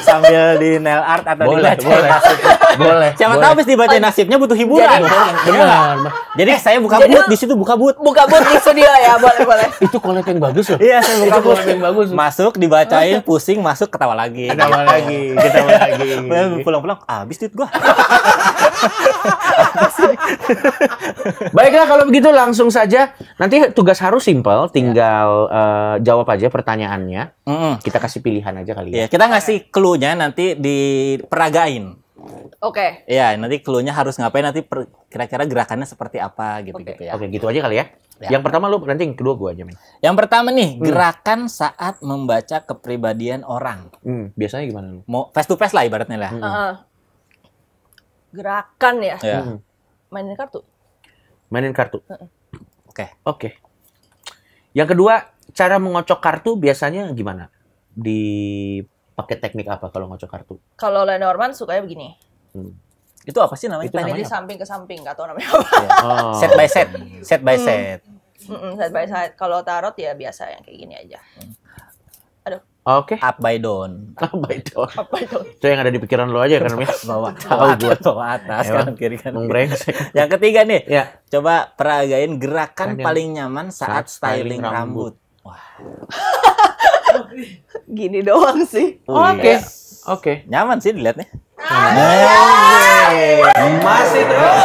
sambil di nail art atau Boleh. dibacain nasibnya. Boleh. Siapa boleh. tahu habis dibacain nasibnya butuh hiburan. Benar. Jadi saya buka booth di situ buka booth. Buka booth di studio ya, boleh. Itu collab yang bagus loh. Iya, saya buka Itu booth. collab yang bagus. Masuk dibacain, pusing, masuk ketawa lagi. Ketawa lagi. Pulang-pulang habis duit gua. Baiklah kalau begitu langsung saja. Nanti tugas harus simpel, tinggal jawab aja pertanyaannya. Kita kasih pilihan aja kali ya. Iya, kita ngasih clue-nya nanti diperagain. Oke. Iya, nanti clue-nya harus ngapain nanti kira-kira gerakannya seperti apa gitu-gitu ya. Oke, gitu aja kali ya. Ya. Yang pertama lu, nanti yang kedua gua aja, men. Yang pertama nih, gerakan saat membaca kepribadian orang. Biasanya gimana lu? Mau face to face lah ibaratnya lah. Gerakan ya. Ya. Mainin kartu. Mainin kartu. Oke. Oke. Yang kedua, cara mengocok kartu biasanya gimana? Pakai teknik apa kalau ngocok kartu? Kalau Lenormand sukanya begini. Itu apa sih namanya? Itu Mainin namanya di samping ke samping, nggak tahu namanya apa. Oh. Set by set. Set by set. Side by side. Kalau tarot ya biasa yang kayak gini aja. Aduh, Oke. Up by down. Apa itu? apa itu? Itu yang ada di pikiran lo aja kan, Mir? Bawah, Tahu bawah gua. atas, bawah atas, Emang kanan kiri kan. Brengsek. Yang ketiga nih, Ya. coba peragain gerakan Yang paling nyaman saat styling rambut. Wah, Gini doang sih. Oke. Oke. nyaman sih dilihatnya. Masih terus.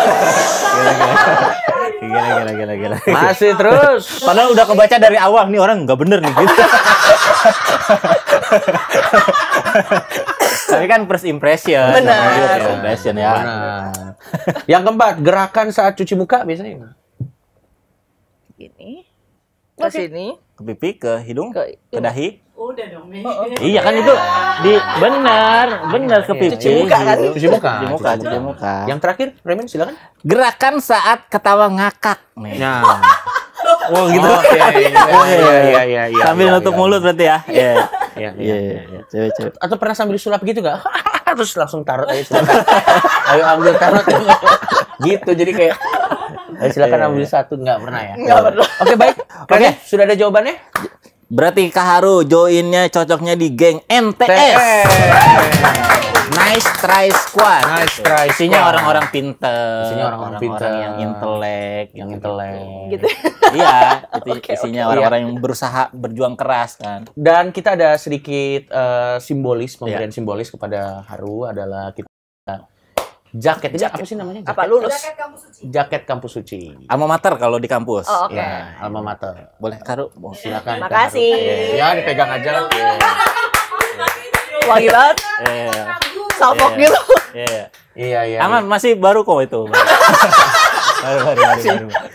Gila. Masih terus. Padahal udah kebaca dari awal nih orang nggak bener nih gitu. Tapi kan first impression. Benar. Namanya first impression ya. Benar. Yang keempat, gerakan saat cuci muka biasanya gimana? Gini. Ke sini. Ke pipi, ke hidung, Ke- ke dahi. Udah dong, Mi. Iya kan itu benar ke pipi. Cuci muka kan? gitu. Cuci muka. Cuci muka. Yang terakhir, Remin silakan. Gerakan saat ketawa ngakak nih. Nah. Oh gitu. Oke. Iya. Sambil nutup mulut berarti ya. Iya. Iya. Cewek. Atau pernah sambil sulap gitu nggak? Terus langsung taruh aja silakan. Ayo ambil tarot. Gitu jadi kayak ayo silakan ambil satu, nggak pernah ya? Nggak pernah. Oke baik. Oke, sudah ada jawabannya? Berarti Kak Haru joinnya cocoknya di geng NTS. Nice Try Squad. Nice Try Isinya Squad. orang-orang pinter. Isinya orang-orang pinter. yang intelek. Yang intelek. Gitu. Iya, itu Oke, isinya oke. orang-orang yang berusaha, berjuang keras kan. Dan kita ada sedikit simbolis, pemberian simbolis kepada Haru adalah kita jaket. Apa sih namanya? Apa lulus? Jaket kampus suci. Alma mater kalau di kampus. Oh, oke. Ya, alma mater. Boleh Karu? Silakan. Makasih. Ya, dipegang aja. Wangi banget. Iya. Salfok gitu. Iya. Iya, iya. Aman, masih baru kok itu. baru.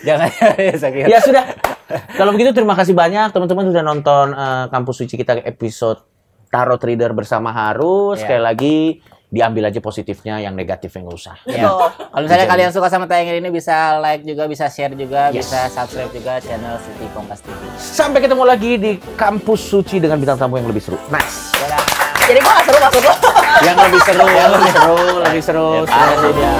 Jangan sakit. Ya sudah. Kalau begitu terima kasih banyak teman-teman sudah nonton Kampus Suci kita episode Tarot Reader bersama Haru. Ya. Sekali lagi diambil aja positifnya, yang negatifnya nggak usah. Ya. Betul. Kalau misalnya kalian suka sama tayangan ini bisa like juga, bisa share juga, Yes. bisa subscribe juga channel Suci Kompas TV. Sampai ketemu lagi di Kampus Suci dengan bintang tamu yang lebih seru. Nice. Jadi gua nggak seru maksud lo. Yang lebih seru, lebih seru. Ada sih dia.